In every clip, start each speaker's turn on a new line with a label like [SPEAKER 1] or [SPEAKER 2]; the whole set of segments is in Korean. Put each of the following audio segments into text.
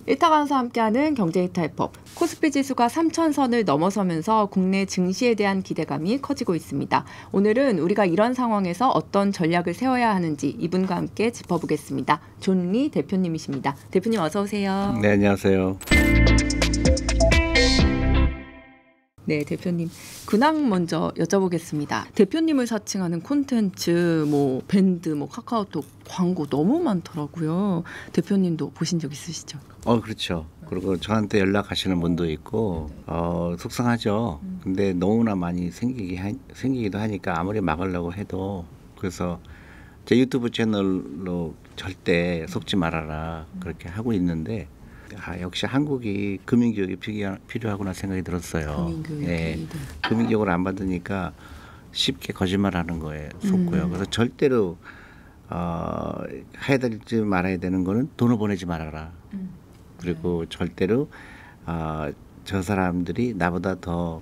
[SPEAKER 1] 일타강사 함께하는 경제이탈법. 코스피 지수가 3,000선을 넘어서면서 국내 증시에 대한 기대감이 커지고 있습니다. 오늘은 우리가 이런 상황에서 어떤 전략을 세워야 하는지 이분과 함께 짚어보겠습니다. 존리 대표님이십니다. 대표님 어서 오세요.
[SPEAKER 2] 네, 안녕하세요.
[SPEAKER 1] 네, 대표님. 근황 먼저 여쭤보겠습니다. 대표님을 사칭하는 콘텐츠, 밴드, 카카오톡 광고 너무 많더라고요. 대표님도 보신 적 있으시죠?
[SPEAKER 2] 그렇죠. 그리고 저한테 연락하시는 분도 있고 속상하죠. 근데 너무나 많이 생기기도 하니까 아무리 막으려고 해도 그래서 제 유튜브 채널로 절대 속지 말아라 그렇게 하고 있는데 역시 한국이 금융교육이 필요하구나 생각이 들었어요.
[SPEAKER 1] 금융교육이.
[SPEAKER 2] 네. 금융교육을 안 받으니까 쉽게 거짓말하는 거에 속고요. 그래서 절대로 해야 될지 말아야 되는 거는 돈을 보내지 말아라. 그리고 절대로 저 사람들이 나보다 더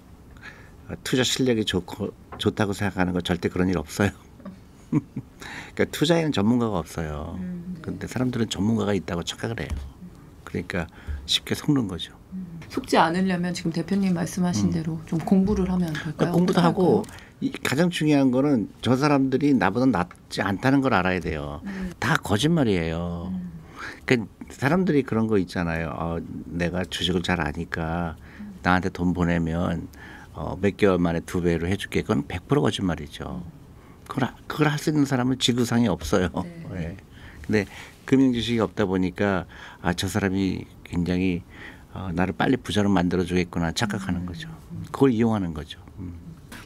[SPEAKER 2] 투자 실력이 좋다고 생각하는 거 절대 그런 일 없어요. 그러니까 투자에는 전문가가 없어요. 근데 사람들은 전문가가 있다고 착각을 해요. 그러니까 쉽게 속는 거죠.
[SPEAKER 1] 속지 않으려면 지금 대표님 말씀하신 대로 좀 공부를 하면 안 될까요?
[SPEAKER 2] 그러니까 공부도 하고 가장 중요한 거는 저 사람들이 나보다 낫지 않다는 걸 알아야 돼요. 다 거짓말이에요. 그러니까 사람들이 그런 거 있잖아요. 내가 주식을 잘 아니까 나한테 돈 보내면 몇 개월 만에 2배로 해줄게. 그건 100% 거짓말이죠. 그걸 할 수 있는 사람은 지구상에 없어요. 네. 근데 금융 지식이 없다 보니까 저 사람이 굉장히 나를 빨리 부자로 만들어주겠구나 착각하는 거죠. 그걸 이용하는 거죠.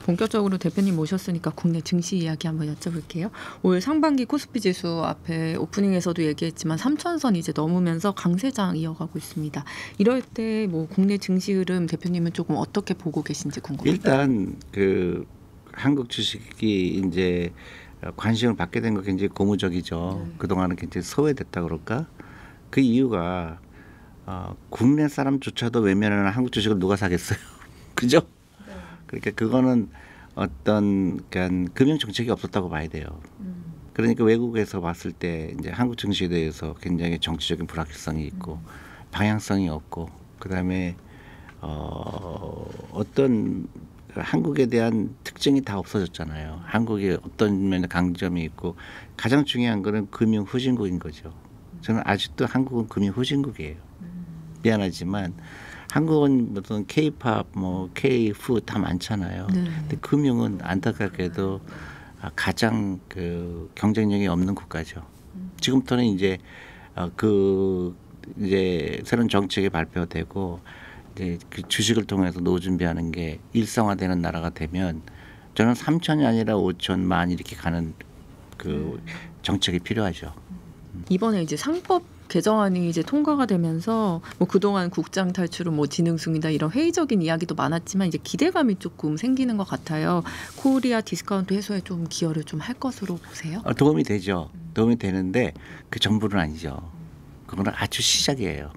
[SPEAKER 1] 본격적으로 대표님 모셨으니까 국내 증시 이야기 한번 여쭤볼게요. 올 상반기 코스피 지수 앞에 오프닝에서도 얘기했지만 3,000선 이제 넘으면서 강세장 이어가고 있습니다. 이럴 때 국내 증시 흐름 대표님은 조금 어떻게 보고 계신지 궁금해요.
[SPEAKER 2] 일단 한국 주식이 이제 관심을 받게 된 거 굉장히 고무적이죠. 그동안은 굉장히 소외됐다 그럴까? 그 이유가 국내 사람조차도 외면하는 한국 주식을 누가 사겠어요. 그죠? 그러니까 그거는 어떤 금융 정책이 없었다고 봐야 돼요. 그러니까 외국에서 봤을 때 이제 한국 증시에 대해서 굉장히 정치적인 불확실성이 있고 방향성이 없고 그다음에 어떤 한국에 대한 특징이 다 없어졌잖아요. 한국이 어떤 면에 강점이 있고 가장 중요한 거는 금융 후진국인 거죠. 저는 아직도 한국은 금융 후진국이에요. 미안하지만 한국은 무슨 K-팝, K-푸 다 많잖아요. 근데 금융은 안타깝게도 가장 경쟁력이 없는 국가죠. 지금부터는 이제 이제 새로운 정책이 발표되고 이제 그 주식을 통해서 노후 준비하는 게 일상화되는 나라가 되면 저는 3천이 아니라 5천, 만 이렇게 가는 정책이 필요하죠.
[SPEAKER 1] 이번에 이제 상법 개정안이 이제 통과가 되면서 그동안 국장 탈출은 지능숭이다 이런 회의적인 이야기도 많았지만 이제 기대감이 조금 생기는 것 같아요. 코리아 디스카운트 해소에 좀 기여를 좀 할 것으로 보세요?
[SPEAKER 2] 도움이 되죠. 도움이 되는데 그 전부는 아니죠. 그거는 아주 시작이에요.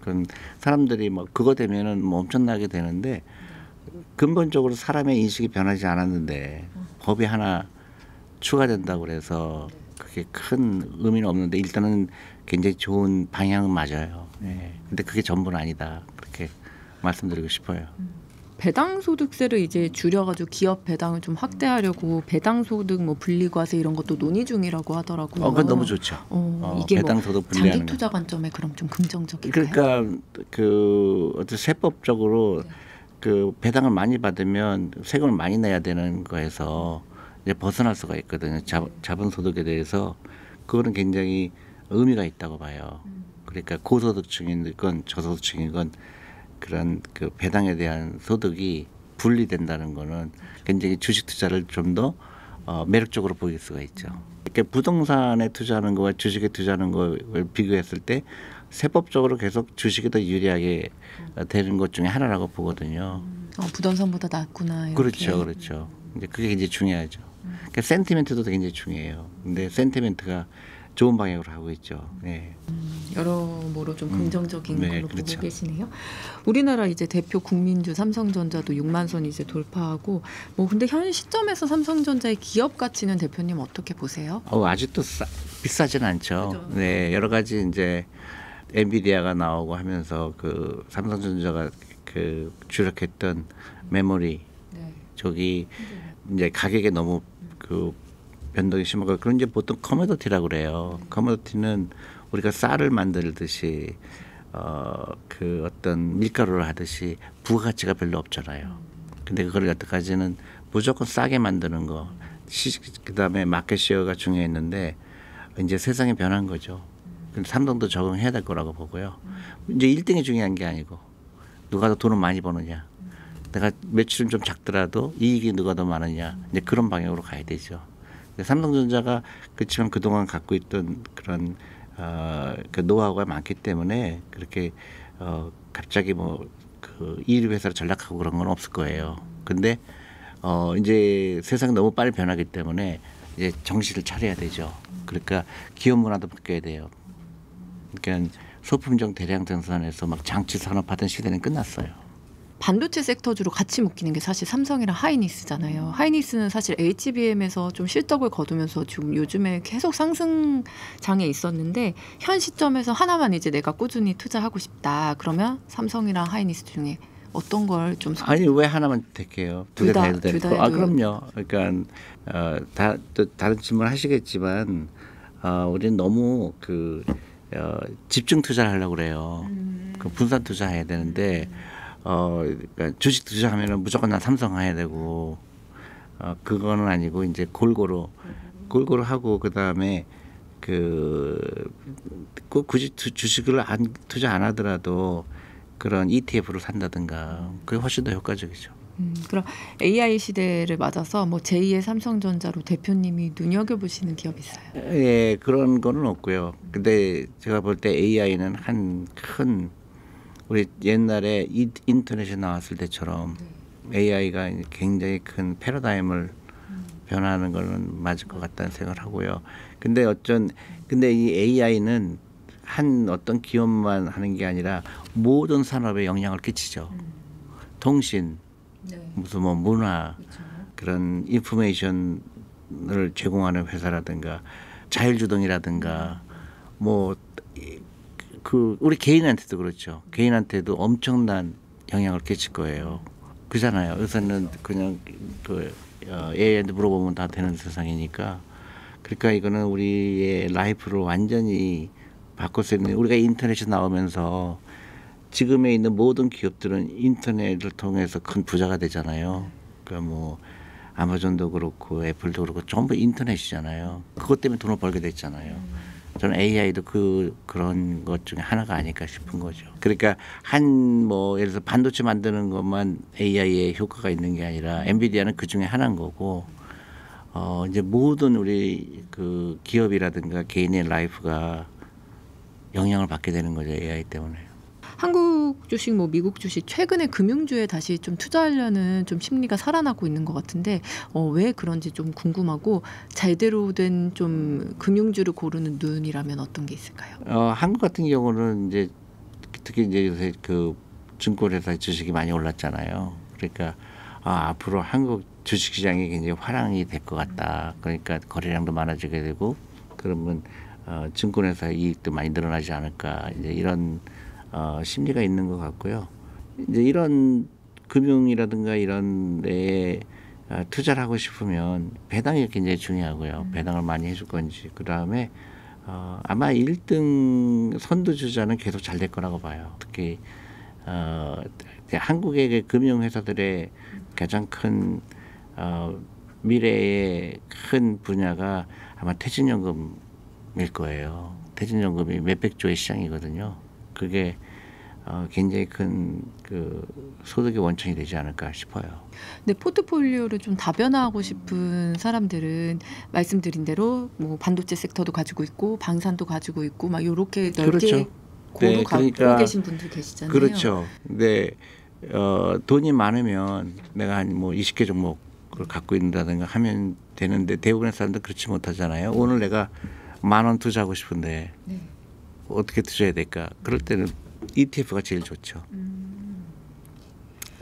[SPEAKER 2] 그럼 사람들이 그거 되면은 엄청나게 되는데 근본적으로 사람의 인식이 변하지 않았는데 법이 하나 추가된다고 그래서 그게 큰 의미는 없는데 일단은 굉장히 좋은 방향은 맞아요. 근데 그게 전부는 아니다. 그렇게 말씀드리고 싶어요.
[SPEAKER 1] 배당소득세를 이제 줄여가지고 기업 배당을 좀 확대하려고 배당소득 분리과세 이런 것도 논의 중이라고 하더라고요.
[SPEAKER 2] 그건 너무 좋죠.
[SPEAKER 1] 이게
[SPEAKER 2] 배당소득 분리하는
[SPEAKER 1] 장기 투자 관점에 그럼 좀 긍정적일까요?
[SPEAKER 2] 그러니까 어떤 세법적으로 배당을 많이 받으면 세금을 많이 내야 되는 거에서 이제 벗어날 수가 있거든요. 자본소득에 대해서 그거는 굉장히 의미가 있다고 봐요. 그러니까 고소득층이건 저소득층이건 그런 배당에 대한 소득이 분리된다는 거는 굉장히 주식 투자를 좀 더 매력적으로 보일 수가 있죠. 그러니까 부동산에 투자하는 거와 주식에 투자하는 걸 비교했을 때 세법적으로 계속 주식이 더 유리하게 되는 것 중에 하나라고 보거든요.
[SPEAKER 1] 부동산보다 낫구나. 이렇게.
[SPEAKER 2] 그렇죠. 이제 그게 굉장히 중요하죠. 그러니까 센티멘트도 굉장히 중요해요. 근데 센티멘트가 좋은 방향으로 하고 있죠. 네.
[SPEAKER 1] 여러모로 좀 긍정적인 걸로
[SPEAKER 2] 그렇죠.
[SPEAKER 1] 보고 계시네요. 우리나라 이제 대표 국민주 삼성전자도 6만 선 이제 돌파하고 근데 현 시점에서 삼성전자의 기업 가치는 대표님 어떻게 보세요?
[SPEAKER 2] 아직도 비싸진 않죠.
[SPEAKER 1] 그렇죠.
[SPEAKER 2] 네, 여러 가지 이제 엔비디아가 나오고 하면서 그 삼성전자가 그 주력했던 메모리
[SPEAKER 1] 네.
[SPEAKER 2] 저기 이제 가격에 너무 그 변동이 심하고 그런 이제 보통 커머더티라고 그래요. 커머더티는 우리가 쌀을 만들듯이 그 어떤 밀가루를 하듯이 부가가치가 별로 없잖아요. 근데 그걸 여태까지는 무조건 싸게 만드는 거, 그다음에 마켓 시어가 중요했는데 이제 세상이 변한 거죠. 근데 삼성도 적응해야 될 거라고 보고요. 이제 1등이 중요한 게 아니고 누가 더 돈을 많이 버느냐, 내가 매출은 좀 작더라도 이익이 누가 더 많으냐, 이제 그런 방향으로 가야 되죠. 삼성전자가 그렇지만 그동안 갖고 있던 그런 그 노하우가 많기 때문에 그렇게 갑자기 뭐 그 1위 회사로 전락하고 그런 건 없을 거예요. 근데 이제 세상이 너무 빨리 변하기 때문에 이제 정신을 차려야 되죠. 그러니까 기업 문화도 바뀌어야 돼요. 그러니까 소품종 대량 생산해서 막 장치 산업하던 시대는 끝났어요.
[SPEAKER 1] 반도체 섹터주로 같이 묶이는 게 사실 삼성이랑 하이닉스잖아요. 하이닉스는 사실 HBM에서 좀 실적을 거두면서 지금 요즘에 계속 상승장에 있었는데 현 시점에서 하나만 이제 내가 꾸준히 투자하고 싶다. 그러면 삼성이랑 하이닉스 중에 어떤 걸 좀
[SPEAKER 2] 아니 왜 하나만 택해요? 두 개 다 해도 되고. 그럼요. 그러니까 다른 질문 하시겠지만 우리는 너무 그 집중 투자를 하려고 그래요. 그 분산 투자해야 되는데 그러니까 주식 투자하면은 무조건 난 삼성 해야 되고 그거는 아니고 이제 골고루 하고 그다음에 굳이 주식을 투자 안 하더라도 그런 ETF로 산다든가 그게 훨씬 더 효과적이죠.
[SPEAKER 1] 그럼 AI 시대를 맞아서 뭐 제2의 삼성전자로 대표님이 눈여겨보시는 기업 있어요?
[SPEAKER 2] 예, 그런 거는 없고요. 근데 제가 볼 때 AI는 한 큰 우리 옛날에 인터넷이 나왔을 때처럼 AI가 굉장히 큰 패러다임을 변화하는 거는 맞을 것 같다는 생각을 하고요. 근데 이 AI는 한 어떤 기업만 하는 게 아니라 모든 산업에 영향을 끼치죠. 통신, 무슨 뭐 문화, 그런 인포메이션을 제공하는 회사라든가 자율주동이라든가 뭐 우리 개인한테도 그렇죠. 개인한테도 엄청난 영향을 끼칠 거예요. 그잖아요. 요새는 그냥 AI한테 물어보면 다 되는 세상이니까. 그러니까 이거는 우리의 라이프를 완전히 바꿀 수 있는, 우리가 인터넷이 나오면서 지금에 있는 모든 기업들은 인터넷을 통해서 큰 부자가 되잖아요. 그러니까 뭐 아마존도 그렇고 애플도 그렇고 전부 인터넷이잖아요. 그것 때문에 돈을 벌게 됐잖아요. 저는 AI도 그런 것 중에 하나가 아닐까 싶은 거죠. 그러니까 예를 들어서 반도체 만드는 것만 AI에 효과가 있는 게 아니라 엔비디아는 그 중에 하나인 거고 이제 모든 우리 그 기업이라든가 개인의 라이프가 영향을 받게 되는 거죠. AI 때문에.
[SPEAKER 1] 한국 주식, 뭐 미국 주식 최근에 금융주에 다시 좀 투자하려는 좀 심리가 살아나고 있는 것 같은데 왜 그런지 좀 궁금하고 제대로 된 좀 금융주를 고르는 눈이라면 어떤 게 있을까요?
[SPEAKER 2] 한국 같은 경우는 이제 특히 이제 요새 그 증권회사 주식이 많이 올랐잖아요. 그러니까 앞으로 한국 주식시장이 굉장히 화랑이 될 것 같다. 그러니까 거래량도 많아지게 되고 그러면 증권회사 이익도 많이 늘어나지 않을까. 이제 이런 심리가 있는 것 같고요. 이제 이런 금융이라든가 이런 데에 투자를 하고 싶으면 배당이 굉장히 중요하고요. 배당을 많이 해줄 건지. 그 다음에 아마 1등 선두주자는 계속 잘 될 거라고 봐요. 특히 한국의 금융회사들의 가장 큰 미래의 큰 분야가 아마 퇴직연금일 거예요. 퇴직연금이 몇백조의 시장이거든요. 그게 굉장히 큰 그 소득의 원천이 되지 않을까 싶어요.
[SPEAKER 1] 근데 포트폴리오를 좀 다변화하고 싶은 사람들은 말씀드린 대로 뭐 반도체 섹터도 가지고 있고 방산도 가지고 있고 막 이렇게 넓게
[SPEAKER 2] 그렇죠.
[SPEAKER 1] 고루 갖고
[SPEAKER 2] 그러니까
[SPEAKER 1] 계신 분들 계시잖아요.
[SPEAKER 2] 그렇죠. 근데 돈이 많으면 내가 한 뭐 20개 종목을 갖고 있는다든가 하면 되는데 대부분의 사람들은 그렇지 못하잖아요. 오늘 내가 10,000원 투자하고 싶은데 어떻게 투자해야 될까? 그럴 때는 ETF가 제일 좋죠.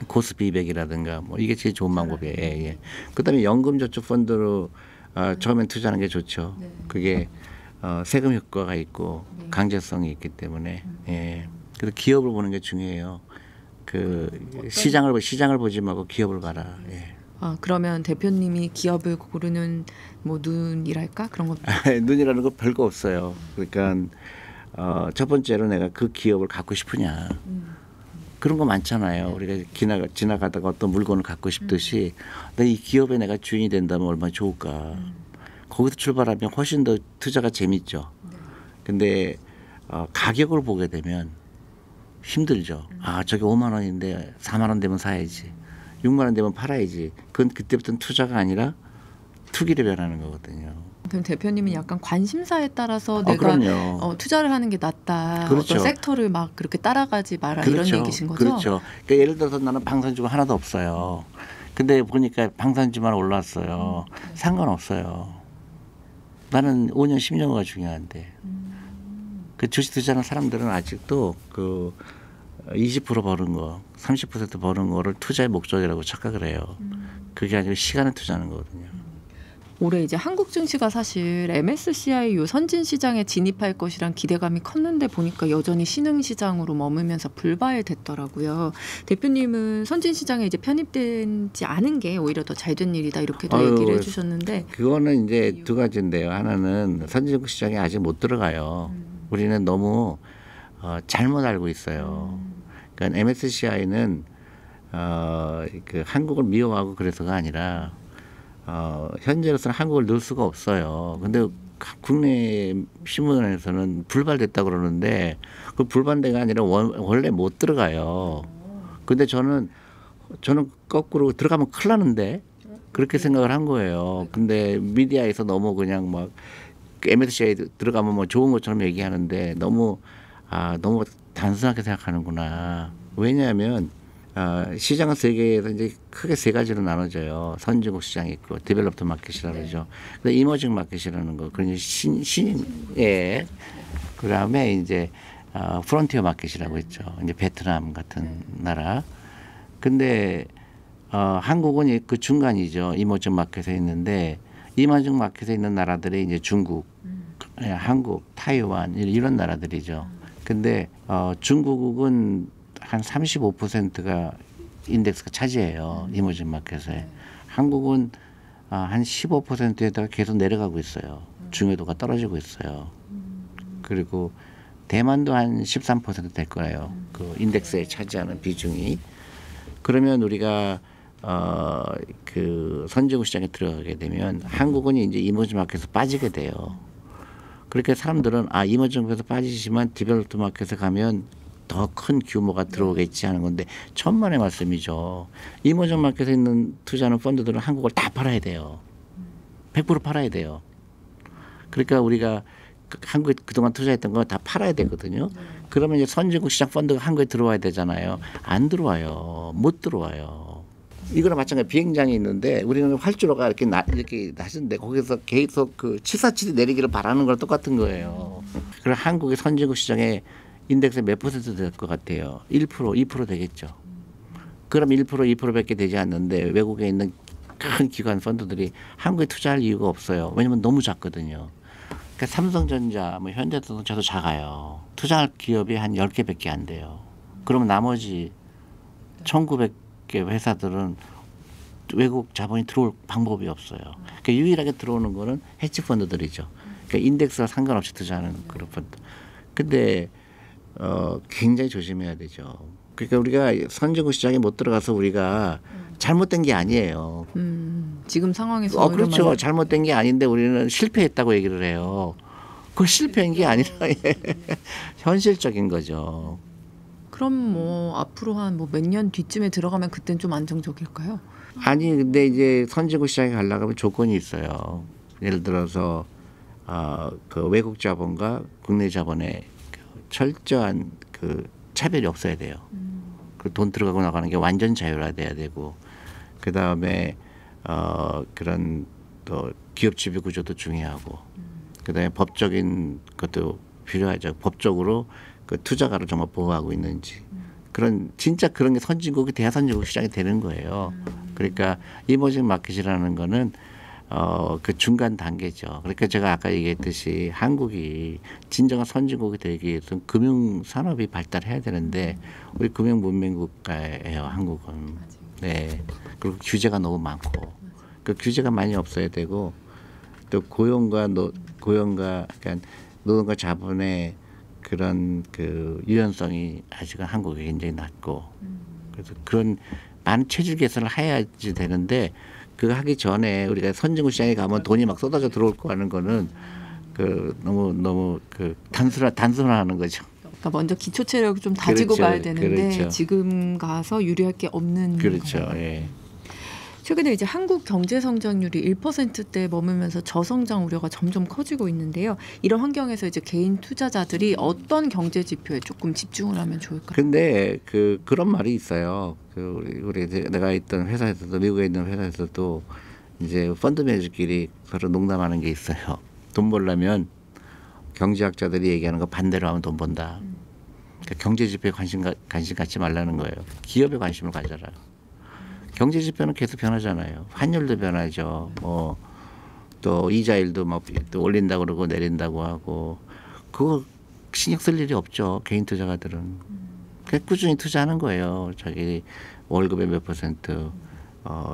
[SPEAKER 2] 코스피 200이라든가 뭐 이게 제일 좋은 방법이에요. 예. 그다음에 연금저축 펀드로 처음엔 투자하는 게 좋죠. 그게 세금 효과가 있고
[SPEAKER 1] 네.
[SPEAKER 2] 강제성이 있기 때문에 예. 그래서 기업을 보는 게 중요해요. 그 시장을 보지 말고 기업을 봐라. 예.
[SPEAKER 1] 아, 그러면 대표님이 기업을 고르는 뭐 눈이랄까 그런 것.
[SPEAKER 2] 눈이라는 거 별거 없어요. 그러니까 첫 번째로 내가 그 기업을 갖고 싶으냐. 그런 거 많잖아요. 우리가 지나가다가 어떤 물건을 갖고 싶듯이 이 기업에 내가 주인이 된다면 얼마나 좋을까. 거기서 출발하면 훨씬 더 투자가 재밌죠. 근데 가격을 보게 되면 힘들죠. 아, 저게 5만 원인데 4만 원 되면 사야지. 6만 원 되면 팔아야지. 그건 그때부터는 투자가 아니라 투기로 변하는 거거든요.
[SPEAKER 1] 그럼 대표님은 약간 관심사에 따라서 내가
[SPEAKER 2] 그럼요.
[SPEAKER 1] 투자를 하는 게 낫다.
[SPEAKER 2] 그렇죠.
[SPEAKER 1] 어떤 섹터를 막 그렇게 따라가지 마라
[SPEAKER 2] 그렇죠.
[SPEAKER 1] 이런 얘기신 거죠?
[SPEAKER 2] 그렇죠. 그러니까 예를 들어서 나는 방산주가 하나도 없어요. 근데 보니까 방산주만 올랐어요. 상관없어요. 나는 5년, 10년 후가 중요한데. 그 주식 투자하는 사람들은 아직도 그 20% 버는 거, 30% 버는 거를 투자의 목적이라고 착각을 해요. 그게 아니라 시간을 투자하는 거거든요.
[SPEAKER 1] 올해 이제 한국 증시가 사실 MSCI 요 선진 시장에 진입할 것이란 기대감이 컸는데 보니까 여전히 신흥 시장으로 머물면서 불발됐더라고요. 대표님은 선진 시장에 이제 편입되지 않은 게 오히려 더 잘 된 일이다 이렇게도 얘기를 해주셨는데.
[SPEAKER 2] 그거는 이제 두 가지인데요. 하나는 선진국 시장에 아직 못 들어가요. 우리는 너무 잘못 알고 있어요. 그러니까 MSCI는 그 한국을 미워하고 그래서가 아니라 현재로서는 한국을 넣을 수가 없어요. 근데 국내 신문에서는 불발됐다고 그러는데 그 불발대가 아니라 원래 못 들어가요. 근데 저는 거꾸로 들어가면 큰일 나는데 그렇게 생각을 한 거예요. 근데 미디어에서 너무 그냥 막 MSCI 들어가면 뭐 좋은 것처럼 얘기하는데 너무 단순하게 생각하는구나. 왜냐하면 시장은 세계에서 이제 크게 세 가지로 나눠져요. 선진국 시장이 있고 디벨롭드 마켓이라고 그러죠. 근데 이머징 마켓이라는 거, 그러니 신예. 그다음에 이제 프론티어 마켓이라고 있죠. 이제 베트남 같은 나라. 근데 한국은 그 중간이죠. 이머징 마켓에 있는데 이머징 마켓에 있는 나라들이 이제 중국, 한국, 타이완 이런 나라들이죠. 근데 중국은 한 35%가 인덱스가 차지해요. 이머징 마켓에. 한국은 한 15%에다가 계속 내려가고 있어요. 중요도가 떨어지고 있어요. 그리고 대만도 한 13% 될 거예요. 그 인덱스에 차지하는 비중이. 그러면 우리가 그 선진국 시장에 들어가게 되면 한국은 이제 이머징 마켓에서 빠지게 돼요. 그렇게 사람들은 이머징 마켓에서 빠지지만 디벨롭드 마켓에 가면 더 큰 규모가 들어오겠지 하는 건데 천만의 말씀이죠. 이머징 마켓에 있는 투자하는 펀드들은 한국을 다 팔아야 돼요. 100% 팔아야 돼요. 그러니까 우리가 한국에 그동안 투자했던 거 다 팔아야 되거든요. 그러면 이제 선진국 시장 펀드가 한국에 들어와야 되잖아요. 안 들어와요. 못 들어와요. 이거랑 마찬가지 비행장이 있는데 우리는 활주로가 이렇게 낮은데 거기서 계속 그 치사치게 내리기를 바라는 거랑 똑같은 거예요. 그럼 한국의 선진국 시장에 인덱스 몇 퍼센트 될 것 같아요? 1%, 2% 되겠죠. 그럼 1%, 2%밖에 되지 않는데 외국에 있는 큰 기관 펀드들이 한국에 투자할 이유가 없어요. 왜냐하면 너무 작거든요. 그러니까 삼성전자, 뭐 현대자동차도 작아요. 투자할 기업이 한 10개밖에 안 돼요. 그러면 나머지 1900개 회사들은 외국 자본이 들어올 방법이 없어요. 그러니까 유일하게 들어오는 거는 헤지 펀드들이죠. 그러니까 인덱스와 상관없이 투자하는 그런 펀드. 근데 굉장히 조심해야 되죠. 그러니까 우리가 선진국 시장에 못 들어가서 우리가 잘못된 게 아니에요.
[SPEAKER 1] 지금 상황에서
[SPEAKER 2] 그렇죠. 잘못된 게 아닌데 우리는 실패했다고 얘기를 해요. 그 실패한 게 아니라 현실적인 거죠.
[SPEAKER 1] 그럼 뭐 앞으로 한 뭐 몇 년 뒤쯤에 들어가면 그때는 좀 안정적일까요?
[SPEAKER 2] 아니 근데 이제 선진국 시장에 가려고 하면 조건이 있어요. 예를 들어서 그 외국 자본과 국내 자본의 철저한 그 차별이 없어야 돼요. 그 돈 들어가고 나가는 게 완전 자율화돼야 되고, 그 다음에 그런 또 기업 지배 구조도 중요하고, 그 다음에 법적인 것도 필요하죠. 법적으로 그 투자가를 정말 보호하고 있는지. 그런 진짜 그런 게 선진국이 대한선진국 시장이 되는 거예요. 그러니까 이머징 마켓이라는 거는 그 중간 단계죠. 그러니까 제가 아까 얘기했듯이 한국이 진정한 선진국이 되기 위해서는 금융 산업이 발달해야 되는데 우리 금융 문명국가예요, 한국은. 네. 그리고 규제가 너무 많고 그 규제가 많이 없어야 되고 또 고용과 그러니까 노동과 자본의 그런 그 유연성이 아직은 한국이 굉장히 낮고 그래서 그런 많은 체질 개선을 해야지 되는데 그거 하기 전에 우리가 선진국 시장에 가면 돈이 막 쏟아져 들어올 거 하는 거는 그 너무 그 단순화하는 거죠.
[SPEAKER 1] 그러니까 먼저 기초 체력을 좀 다지고
[SPEAKER 2] 그렇죠.
[SPEAKER 1] 가야 되는데
[SPEAKER 2] 그렇죠.
[SPEAKER 1] 지금 가서 유리할 게 없는
[SPEAKER 2] 그렇죠.
[SPEAKER 1] 건가요?
[SPEAKER 2] 예.
[SPEAKER 1] 최근에 이제 한국 경제 성장률이 1%대에 머물면서 저성장 우려가 점점 커지고 있는데요. 이런 환경에서 이제 개인 투자자들이 어떤 경제 지표에 조금 집중을 하면 좋을까요?
[SPEAKER 2] 근데 그런 말이 있어요. 우리 내가 있던 회사에서도 미국에 있는 회사에서도 이제 펀드 매니저끼리 서로 농담하는 게 있어요. 돈 벌려면 경제학자들이 얘기하는 거 반대로 하면 돈 번다. 그러니까 경제 지표에 관심 갖지 말라는 거예요. 기업에 관심을 가져라. 경제 지표는 계속 변하잖아요. 환율도 변하죠. 뭐 또 이자율도 막 또 올린다고 그러고 내린다고 하고 그거 신경 쓸 일이 없죠. 개인 투자가들은. 그냥 꾸준히 투자하는 거예요. 자기 월급의 몇 퍼센트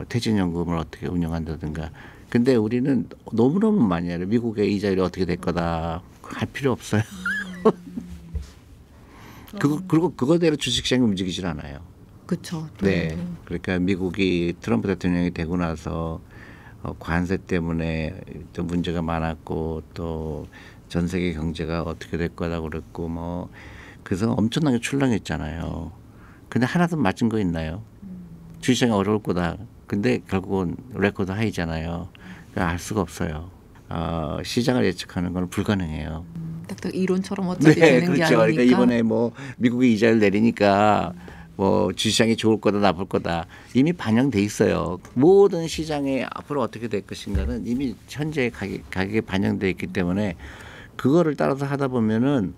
[SPEAKER 2] 퇴직연금을 어떻게 운영한다든가. 근데 우리는 너무너무 많이 해요. 미국의 이자율이 어떻게 될 거다 할 필요 없어요. 그리고 그거대로 주식시장이 움직이질 않아요.
[SPEAKER 1] 그렇죠.
[SPEAKER 2] 네. 그러니까 미국이 트럼프 대통령이 되고 나서 관세 때문에 또 문제가 많았고 또 전 세계 경제가 어떻게 될 거라고 그랬고 뭐 그래서 엄청나게 출렁했잖아요. 근데 하나도 맞은 거 있나요? 주식시장이 어려울 거다. 근데 결국은 레코드 하이잖아요. 그러니까 알 수가 없어요. 시장을 예측하는 건 불가능해요.
[SPEAKER 1] 딱딱 이론처럼 어차피
[SPEAKER 2] 네,
[SPEAKER 1] 되는 게
[SPEAKER 2] 그렇죠.
[SPEAKER 1] 아니니까.
[SPEAKER 2] 그러니까 이번에 뭐 미국이 이자를 내리니까 뭐 주시장이 좋을 거다 나쁠 거다 이미 반영돼 있어요. 모든 시장에 앞으로 어떻게 될 것인가는 이미 현재 가격에 반영돼 있기 때문에 그거를 따라서 하다 보면은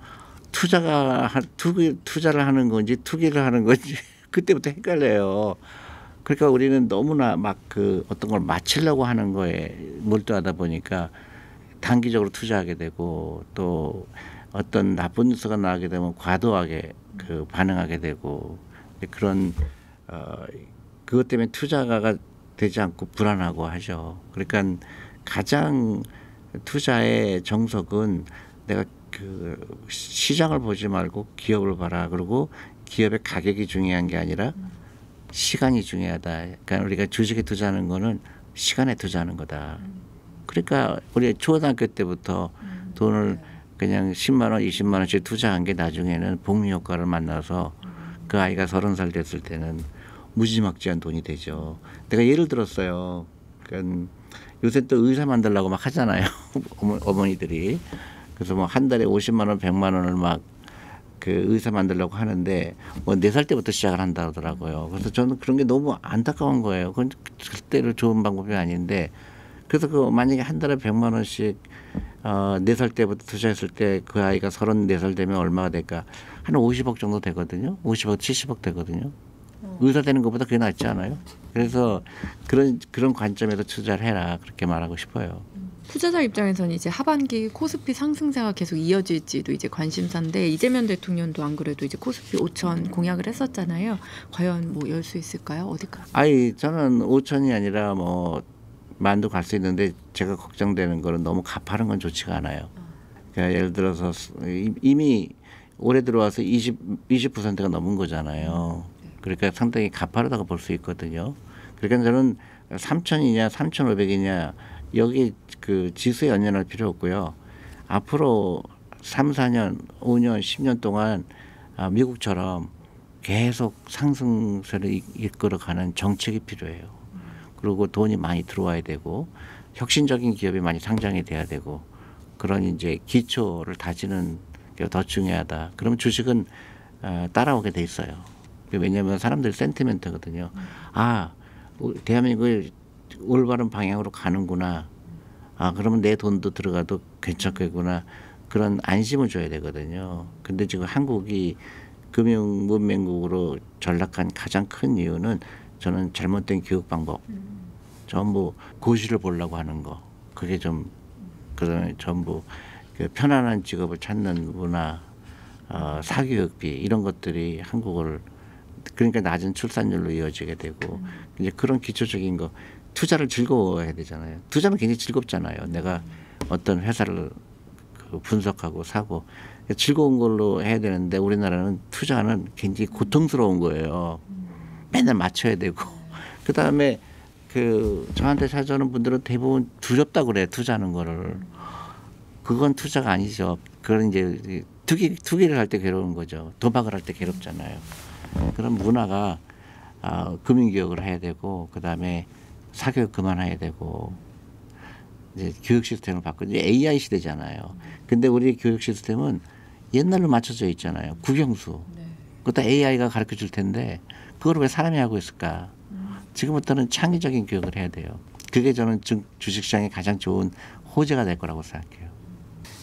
[SPEAKER 2] 투자를 하는 건지 투기를 하는 건지 그때부터 헷갈려요. 그러니까 우리는 너무나 막 어떤 걸 맞추려고 하는 거에 몰두하다 보니까 단기적으로 투자하게 되고 또 어떤 나쁜 뉴스가 나오게 되면 과도하게 반응하게 되고 그런 그것 때문에 투자가 되지 않고 불안하고 하죠. 그러니까 가장 투자의 정석은 내가 시장을 보지 말고 기업을 봐라. 그리고 기업의 가격이 중요한 게 아니라 시간이 중요하다. 그러니까 우리가 주식에 투자하는 거는 시간에 투자하는 거다. 그러니까 우리 초등학교 때부터 돈을 그냥 10만 원, 20만 원씩 투자한 게 나중에는 복리 효과를 만나서 그 아이가 30살 됐을 때는 무지막지한 돈이 되죠. 내가 예를 들었어요. 그러니까 요새 또 의사 만들려고 막 하잖아요. 어머니들이. 그래서 뭐 한 달에 50만 원, 100만 원을 막 의사 만들려고 하는데 뭐 4살 때부터 시작을 한다 하더라고요. 그래서 저는 그런 게 너무 안타까운 거예요. 그건 절대로 좋은 방법이 아닌데 그래서 만약에 한 달에 100만 원씩 4살 때부터 투자했을 때 그 아이가 34살 되면 얼마가 될까? 한 50억 정도 되거든요. 50억, 70억 되거든요. 의사 되는 것보다 그게 낫지 않아요? 그래서 그런 관점에서 투자를 해라 그렇게 말하고 싶어요.
[SPEAKER 1] 투자자 입장에서는 이제 하반기 코스피 상승세가 계속 이어질지도 이제 관심사인데 이재명 대통령도 안 그래도 이제 코스피 5천 공약을 했었잖아요. 과연 뭐 열 수 있을까요? 어디까?
[SPEAKER 2] 아니 저는 5천이 아니라 뭐 만도 갈 수 있는데 제가 걱정되는 거는 너무 가파른 건 좋지가 않아요. 그러니까 예를 들어서 이미 올해 들어와서 20%가 넘은 거잖아요. 그러니까 상당히 가파르다고 볼 수 있거든요. 그러니까 저는 3,000이냐 3,500이냐 여기 지수에 연연할 필요 없고요. 앞으로 3, 4년, 5년, 10년 동안 미국처럼 계속 상승세를 이끌어가는 정책이 필요해요. 그리고 돈이 많이 들어와야 되고 혁신적인 기업이 많이 상장이 돼야 되고 그런 이제 기초를 다지는 게 더 중요하다. 그러면 주식은 따라오게 돼 있어요. 왜냐하면 사람들 센티멘트거든요. 대한민국이 올바른 방향으로 가는구나. 그러면 내 돈도 들어가도 괜찮겠구나. 그런 안심을 줘야 되거든요. 근데 지금 한국이 금융 문명국으로 전락한 가장 큰 이유는 저는 잘못된 교육 방법. 전부 고시를 보려고 하는 거. 그게 좀 그다음에 전부 그 편안한 직업을 찾는 문화, 사교육비 이런 것들이 한국을 그러니까 낮은 출산율로 이어지게 되고 이제 그런 기초적인 거 투자를 즐거워해야 되잖아요. 투자는 굉장히 즐겁잖아요. 내가 어떤 회사를 그 분석하고 사고 즐거운 걸로 해야 되는데 우리나라는 투자는 굉장히 고통스러운 거예요. 맨날 맞춰야 되고 그 다음에 그 저한테 찾아오는 분들은 대부분 두렵다고 그래 투자하는 거를. 그건 투자가 아니죠. 그런 이제 투기를 할 때 괴로운 거죠. 도박을 할 때 괴롭잖아요. 그런 문화가 금융교육을 해야 되고 그 다음에 사교육 그만해야 되고 이제 교육 시스템을 바꾸고 이제 AI 시대잖아요. 근데 우리 교육 시스템은 옛날로 맞춰져 있잖아요. 국영수. 그것도 AI가 가르쳐 줄 텐데 그걸 왜 사람이 하고 있을까? 지금부터는 창의적인 교육을 해야 돼요. 그게 저는 주식시장에 가장 좋은 호재가 될 거라고 생각해요.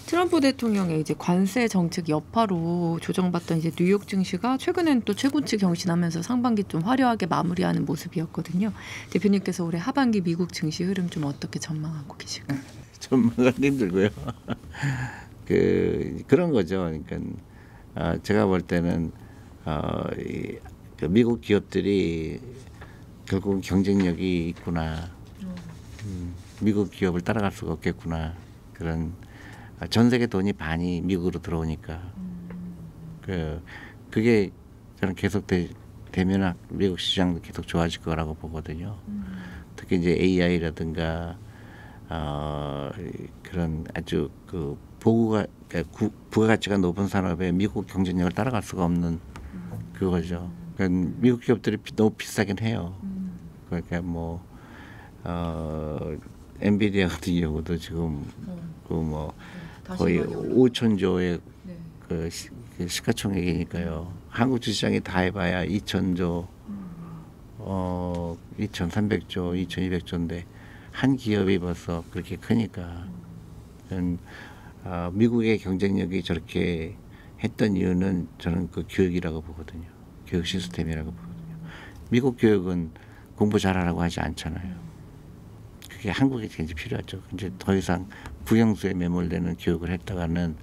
[SPEAKER 1] 트럼프 대통령의 이제 관세 정책 여파로 조정받던 이제 뉴욕 증시가 최근엔 또 최고치 경신하면서 상반기 좀 화려하게 마무리하는 모습이었거든요. 대표님께서 올해 하반기 미국 증시 흐름 좀 어떻게 전망하고 계실까요?
[SPEAKER 2] 전망하기 힘들고요. 그런 거죠. 그러니까 제가 볼 때는 그 미국 기업들이 결국 경쟁력이 있구나. 미국 기업을 따라갈 수가 없겠구나. 그런 전 세계 돈이 반이 미국으로 들어오니까 그게 저는 계속 되면 미국 시장도 계속 좋아질 거라고 보거든요. 특히 이제 AI라든가 그런 아주 그 부가가치가 높은 산업에 미국 경쟁력을 따라갈 수가 없는 그거죠. 그러니까 미국 기업들이 너무 비싸긴 해요. 그러니까 뭐 엔비디아 같은 경우도 지금 그 거의 5천조의 그 시가총액이니까요. 한국 주시장이 다 해봐야 2천조, 2,300조, 2,200조인데 한 기업이 벌써 그렇게 크니까 미국의 경쟁력이 저렇게 했던 이유는 저는 그 교육이라고 보거든요. 교육 시스템이라고 보거든요. 미국 교육은 공부 잘하라고 하지 않잖아요. 그게 한국에 굉장히 필요하죠. 이제 더 이상 국영수에 매몰되는 교육을 했다가는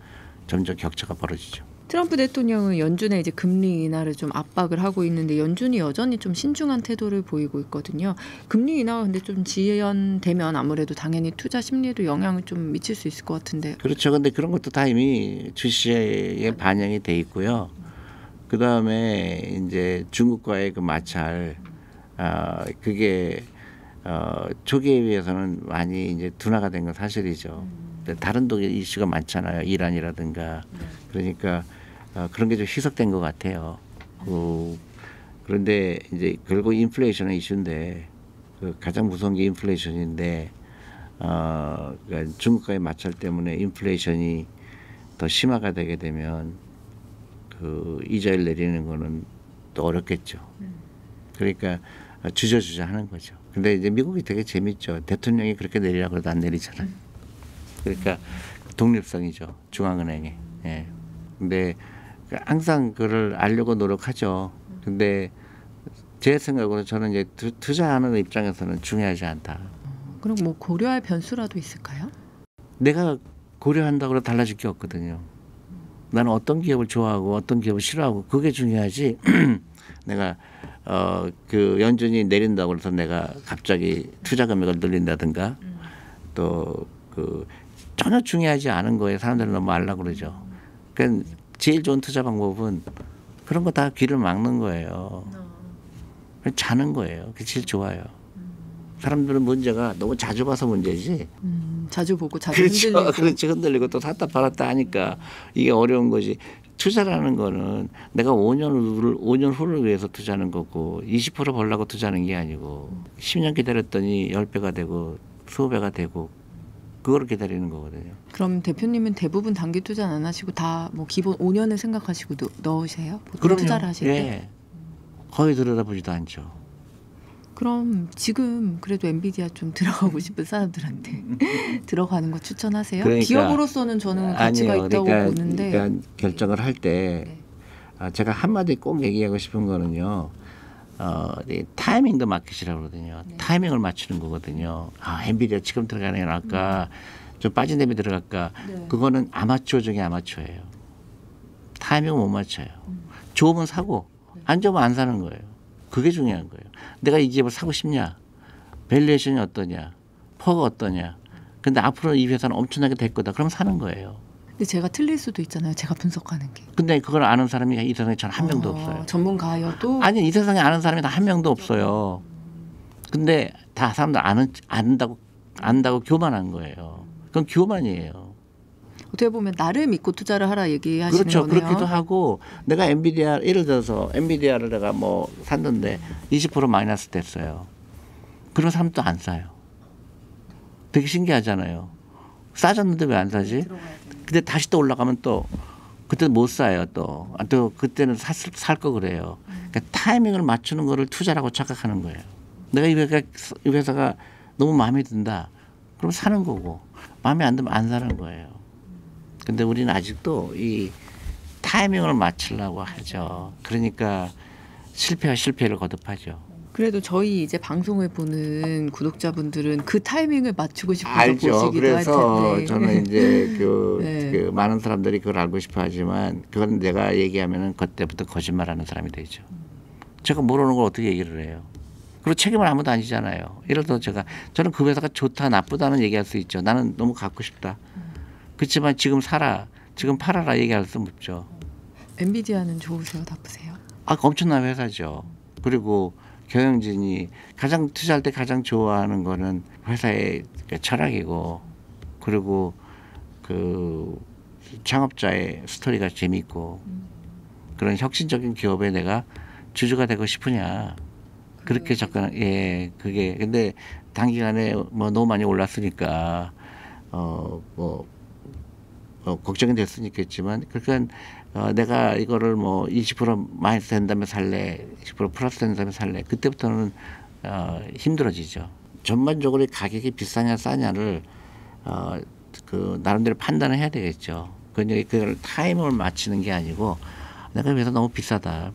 [SPEAKER 2] 점점 격차가 벌어지죠.
[SPEAKER 1] 트럼프 대통령은 연준에 이제 금리 인하를 좀 압박을 하고 있는데 연준이 여전히 좀 신중한 태도를 보이고 있거든요. 금리 인하가 근데 좀 지연되면 아무래도 당연히 투자 심리에도 영향을 좀 미칠 수 있을 것 같은데.
[SPEAKER 2] 그렇죠. 근데 그런 것도 다 이미 주시에 반영이 돼 있고요. 그 다음에 이제 중국과의 그 마찰, 그게 초기에 비해서는 많이 이제 둔화가 된 건 사실이죠. 다른 독일 이슈가 많잖아요. 이란이라든가. 그러니까 그런 게 좀 희석된 것 같아요. 그런데 이제 결국 인플레이션은 이슈인데 가장 무서운 게 인플레이션인데 그러니까 중국과의 마찰 때문에 인플레이션이 더 심화가 되게 되면 그 이자를 내리는 거는 또 어렵겠죠. 그러니까 주저주저 하는 거죠. 근데 이제 미국이 되게 재밌죠. 대통령이 그렇게 내리라고 해도 안 내리잖아요. 그러니까 독립성이죠. 중앙은행에. 예. 근데 항상 그걸 알려고 노력하죠. 근데 제 생각으로 저는 이제 투자하는 입장에서는 중요하지 않다.
[SPEAKER 1] 그럼 뭐 고려할 변수라도 있을까요?
[SPEAKER 2] 내가 고려한다고 달라질 게 없거든요. 나는 어떤 기업을 좋아하고 어떤 기업을 싫어하고 그게 중요하지. 내가 그 연준이 내린다고 해서 내가 갑자기 투자 금액을 늘린다든가 또 그 전혀 중요하지 않은 거에 사람들은 너무 알라고 그러죠. 그러니까 제일 좋은 투자 방법은 그런 거 다 귀를 막는 거예요. 자는 거예요. 그게 제일 좋아요. 사람들은 문제가 너무 자주 봐서 문제지.
[SPEAKER 1] 자주 보고 자주
[SPEAKER 2] 그렇죠.
[SPEAKER 1] 흔들리고.
[SPEAKER 2] 그렇지. 흔들리고 또 샀다 팔았다 하니까 이게 어려운 거지. 투자라는 거는 내가 5년 후를 위해서 투자하는 거고 20% 벌려고 투자하는 게 아니고 10년 기다렸더니 10배가 되고 20배가 되고 그거를 기다리는 거거든요.
[SPEAKER 1] 그럼 대표님은 대부분 단기 투자는 안 하시고 다 뭐 기본 5년을 생각하시고 넣으세요?
[SPEAKER 2] 그럼요.
[SPEAKER 1] 투자를 하실 때?
[SPEAKER 2] 예. 거의 들여다보지도 않죠.
[SPEAKER 1] 그럼 지금 그래도 엔비디아 좀 들어가고 싶은 사람들한테 들어가는 거 추천하세요?
[SPEAKER 2] 그러니까,
[SPEAKER 1] 기업으로서는 저는 가치가
[SPEAKER 2] 아니요.
[SPEAKER 1] 있다고
[SPEAKER 2] 그러니까,
[SPEAKER 1] 보는데.
[SPEAKER 2] 그러니까 결정을 할 때 제가 한마디 꼭 얘기하고 싶은 거는요. 이 타이밍 더 마켓이라고 그러거든요.
[SPEAKER 1] 네.
[SPEAKER 2] 타이밍을 맞추는 거거든요. 엔비디아 지금 들어가는 게 나을까? 좀 빠진 데면 들어갈까?
[SPEAKER 1] 네.
[SPEAKER 2] 그거는 아마추어 중에 아마추어예요. 타이밍을 못 맞춰요. 좋으면 사고 안 좋으면 안 사는 거예요. 그게 중요한 거예요. 내가 이 기업을 사고 싶냐? 밸류에이션이 어떠냐? 퍼가 어떠냐? 근데 앞으로 이 회사는 엄청나게 될 거다. 그럼 사는 거예요.
[SPEAKER 1] 근데 제가 틀릴 수도 있잖아요. 제가 분석하는 게.
[SPEAKER 2] 근데 그걸 아는 사람이 이 세상에 전 한 명도 없어요.
[SPEAKER 1] 전문가여도
[SPEAKER 2] 아니 이 세상에 아는 사람이 다 한 명도 없어요. 근데 다 사람들 안다고 교만한 거예요. 그건 교만이에요.
[SPEAKER 1] 어떻게 보면 나를 믿고 투자를 하라 얘기하시는
[SPEAKER 2] 그렇죠.
[SPEAKER 1] 거네요.
[SPEAKER 2] 그렇기도 하고 내가 엔비디아 예를 들어서 엔비디아를 내가 뭐 샀는데 20% 마이너스 됐어요. 그런 사람도 안 사요. 되게 신기하잖아요. 싸졌는데 왜 안 사지? 근데 다시 또 올라가면 또 그때 못 사요. 또 그때는 살 거 그래요. 그러니까 타이밍을 맞추는 거를 투자라고 착각하는 거예요. 내가 이 회사가 너무 마음에 든다. 그럼 사는 거고 마음에 안 들면 안 사는 거예요. 근데 우리는 아직도 이 타이밍을 맞추려고 하죠. 그러니까 실패와 실패를 거듭하죠.
[SPEAKER 1] 그래도 저희 이제 방송을 보는 구독자분들은 그 타이밍을 맞추고 싶어서
[SPEAKER 2] 알죠.
[SPEAKER 1] 보시기도 할
[SPEAKER 2] 그래서
[SPEAKER 1] 텐데.
[SPEAKER 2] 저는 이제
[SPEAKER 1] 네.
[SPEAKER 2] 그 많은 사람들이 그걸 알고 싶어 하지만 그건 내가 얘기하면은 그때부터 거짓말하는 사람이 되죠. 제가 모르는 걸 어떻게 얘기를 해요. 그리고 책임을 아무도 안 지잖아요. 예를 들어 저는 그 회사가 좋다 나쁘다는 얘기할 수 있죠. 나는 너무 갖고 싶다. 그렇지만 지금 사라, 지금 팔아라 얘기할 수 없죠.
[SPEAKER 1] 엔비디아는 좋으세요, 나쁘세요?
[SPEAKER 2] 엄청난 회사죠. 그리고 경영진이 가장 투자할 때 가장 좋아하는 거는 회사의 철학이고 그리고 그 창업자의 스토리가 재밌고 그런 혁신적인 기업에 내가 주주가 되고 싶으냐 그렇게 접근 그게 근데 단기간에 뭐 너무 많이 올랐으니까 걱정이 될 수는 있겠지만 그러니까 내가 이거를 뭐 20% 마이너스 된다면 살래, 20% 플러스 된다면 살래. 그때부터는 힘들어지죠. 전반적으로 가격이 비싸냐 싸냐를 그 나름대로 판단을 해야 되겠죠. 그걸 타이밍을 맞추는 게 아니고 내가 회사 너무 비싸다.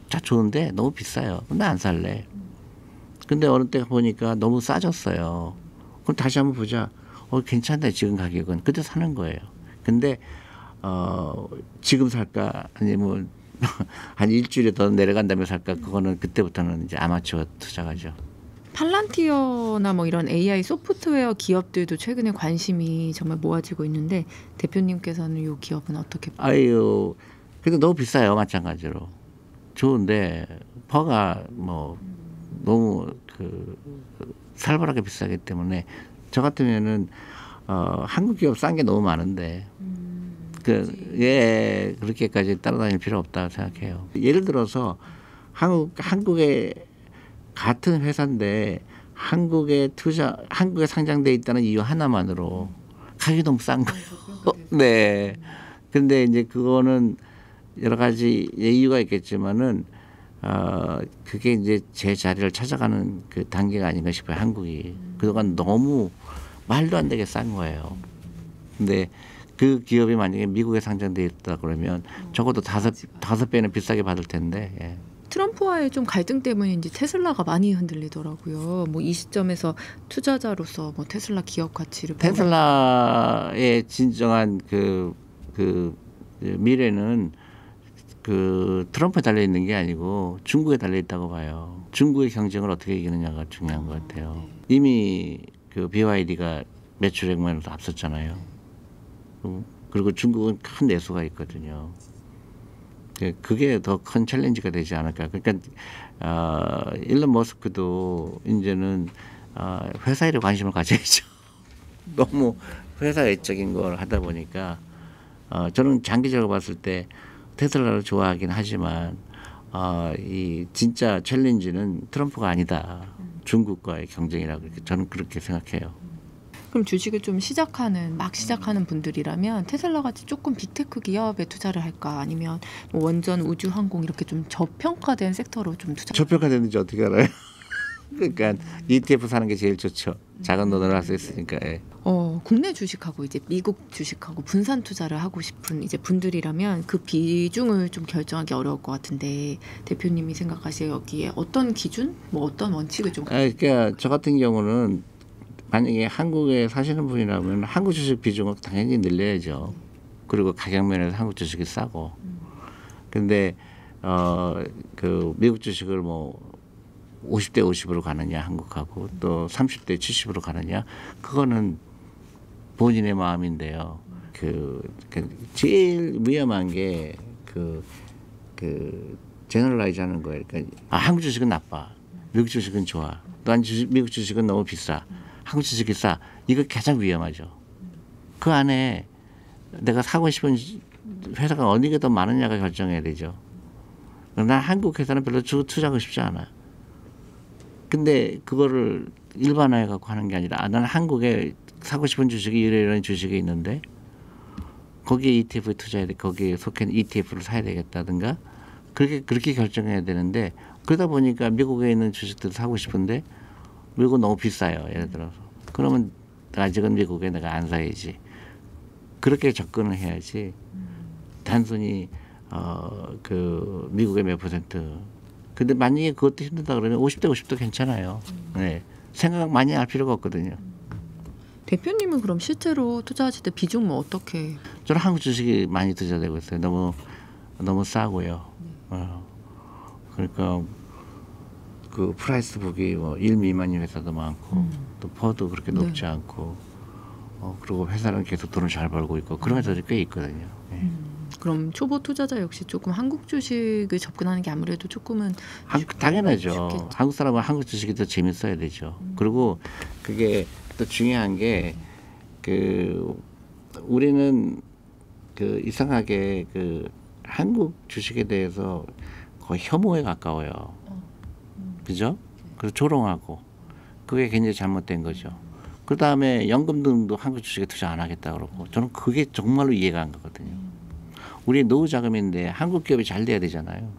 [SPEAKER 2] 자 좋은데 너무 비싸요. 근데 안 살래. 근데 어느 때 보니까 너무 싸졌어요. 그럼 다시 한번 보자. 괜찮다 지금 가격은. 그때 사는 거예요. 근데 지금 살까 아니면 한 일주일에 더 내려간 다음에 살까 그거는 그때부터는 이제 아마추어 투자가죠.
[SPEAKER 1] 팔란티어나 뭐 이런 AI 소프트웨어 기업들도 최근에 관심이 정말 모아지고 있는데 대표님께서는 이 기업은 어떻게 보세요?
[SPEAKER 2] 아유 근데 너무 비싸요. 마찬가지로 좋은데 퍼가 뭐 너무 살벌하게 비싸기 때문에 저 같으면은 한국 기업 싼 게 너무 많은데 그렇게까지 따라다닐 필요 없다고 생각해요. 예를 들어서 한국의 같은 회사인데 한국에 상장돼 있다는 이유 하나만으로 가격이 너무 싼 거예요. 네. 근데 이제 그거는 여러 가지 이유가 있겠지만은 그게 이제 제 자리를 찾아가는 그 단계가 아닌가 싶어요. 한국이 그동안 너무 말도 안 되게 싼 거예요. 근데 그 기업이 만약에 미국에 상장돼 있다 그러면 적어도 다섯 배는 비싸게 받을 텐데. 예.
[SPEAKER 1] 트럼프와의 좀 갈등 때문인지 테슬라가 많이 흔들리더라고요. 뭐 이 시점에서 투자자로서 뭐 테슬라 기업 가치를
[SPEAKER 2] 테슬라의 진정한 그 미래는 그 트럼프에 달려 있는 게 아니고 중국에 달려 있다고 봐요. 중국의 경쟁을 어떻게 이기느냐가 중요한 것 같아요. 이미 그 BYD가 매출액만으로 앞섰잖아요. 그리고 중국은 큰 내수가 있거든요. 그게 더 큰 챌린지가 되지 않을까. 그러니까 일론 머스크도 이제는 회사 일에 관심을 가져야죠. 너무 회사 외적인 걸 하다 보니까 저는 장기적으로 봤을 때 테슬라를 좋아하긴 하지만 이 진짜 챌린지는 트럼프가 아니다. 중국과의 경쟁이라고 저는 그렇게 생각해요.
[SPEAKER 1] 그럼 주식을 좀 막 시작하는 분들이라면 테슬라 같이 조금 빅테크 기업에 투자를 할까 아니면 뭐 원전, 우주, 항공 이렇게 좀 저평가된 섹터로 좀 투자.
[SPEAKER 2] 저평가되는지 어떻게 알아요? 그러니까 ETF 사는 게 제일 좋죠. 작은 돈으로 할 수 있으니까. 예.
[SPEAKER 1] 국내 주식하고 이제 미국 주식하고 분산 투자를 하고 싶은 이제 분들이라면 그 비중을 좀 결정하기 어려울 것 같은데 대표님이 생각하시기에 어떤 기준, 뭐 어떤 원칙을 좀
[SPEAKER 2] 그러니까 저 같은 경우는 만약에 한국에 사시는 분이라면 한국 주식 비중을 당연히 늘려야죠. 그리고 가격 면에서 한국 주식이 싸고. 근데 그 미국 주식을 뭐 50대 50으로 가느냐 한국하고 또 30대 70으로 가느냐 그거는 본인의 마음인데요. 그 제일 위험한 게 그 제너럴라이즈 하는 거예요. 그러니까 한국 주식은 나빠, 미국 주식은 좋아, 난 미국 주식은 너무 비싸, 한국 주식이 싸. 이거 가장 위험하죠. 그 안에 내가 사고 싶은 회사가 어느 게 더 많으냐가 결정해야 되죠. 난 한국 회사는 별로 투자하고 싶지 않아. 근데 그거를 일반화해 갖고 하는 게 아니라 나는 한국에 사고 싶은 주식이 이런 주식이 있는데 거기에 ETF에 투자해야 돼. 거기에 속한 ETF를 사야 되겠다든가 그렇게 결정해야 되는데 그러다 보니까 미국에 있는 주식들 사고 싶은데 미국은 너무 비싸요. 예를 들어서 그러면 아직은 미국에 내가 안 사야지. 그렇게 접근을 해야지. 단순히 그 미국의 몇 퍼센트. 근데 만약에 그것도 힘들다 그러면 50대 50도 괜찮아요. 네. 생각 많이 할 필요가 없거든요.
[SPEAKER 1] 대표님은 그럼 실제로 투자하실 때 비중 뭐 어떻게?
[SPEAKER 2] 저는 한국 주식이 많이 투자되고 있어요. 너무 싸고요. 그러니까 그 프라이스북이 뭐 1 미만인 회사도 많고 또 퍼도 그렇게 높지 않고 그리고 회사는 계속 돈을 잘 벌고 있고 그런 회사들이 꽤 있거든요. 네.
[SPEAKER 1] 그럼 초보 투자자 역시 조금 한국 주식을 접근하는 게 아무래도 조금은
[SPEAKER 2] 당연하죠.
[SPEAKER 1] 쉽겠죠.
[SPEAKER 2] 한국 사람은 한국 주식이 더 재밌어야 되죠. 그리고 그게 또 중요한 게 그 우리는 그 이상하게 그 한국 주식에 대해서 거의 혐오에 가까워요. 그죠? 그래서 조롱하고 그게 굉장히 잘못된 거죠. 그 다음에 연금 등도 한국 주식에 투자 안 하겠다 그러고 저는 그게 정말로 이해가 안 가거든요. 우리 노후 자금인데 한국 기업이 잘 돼야 되잖아요.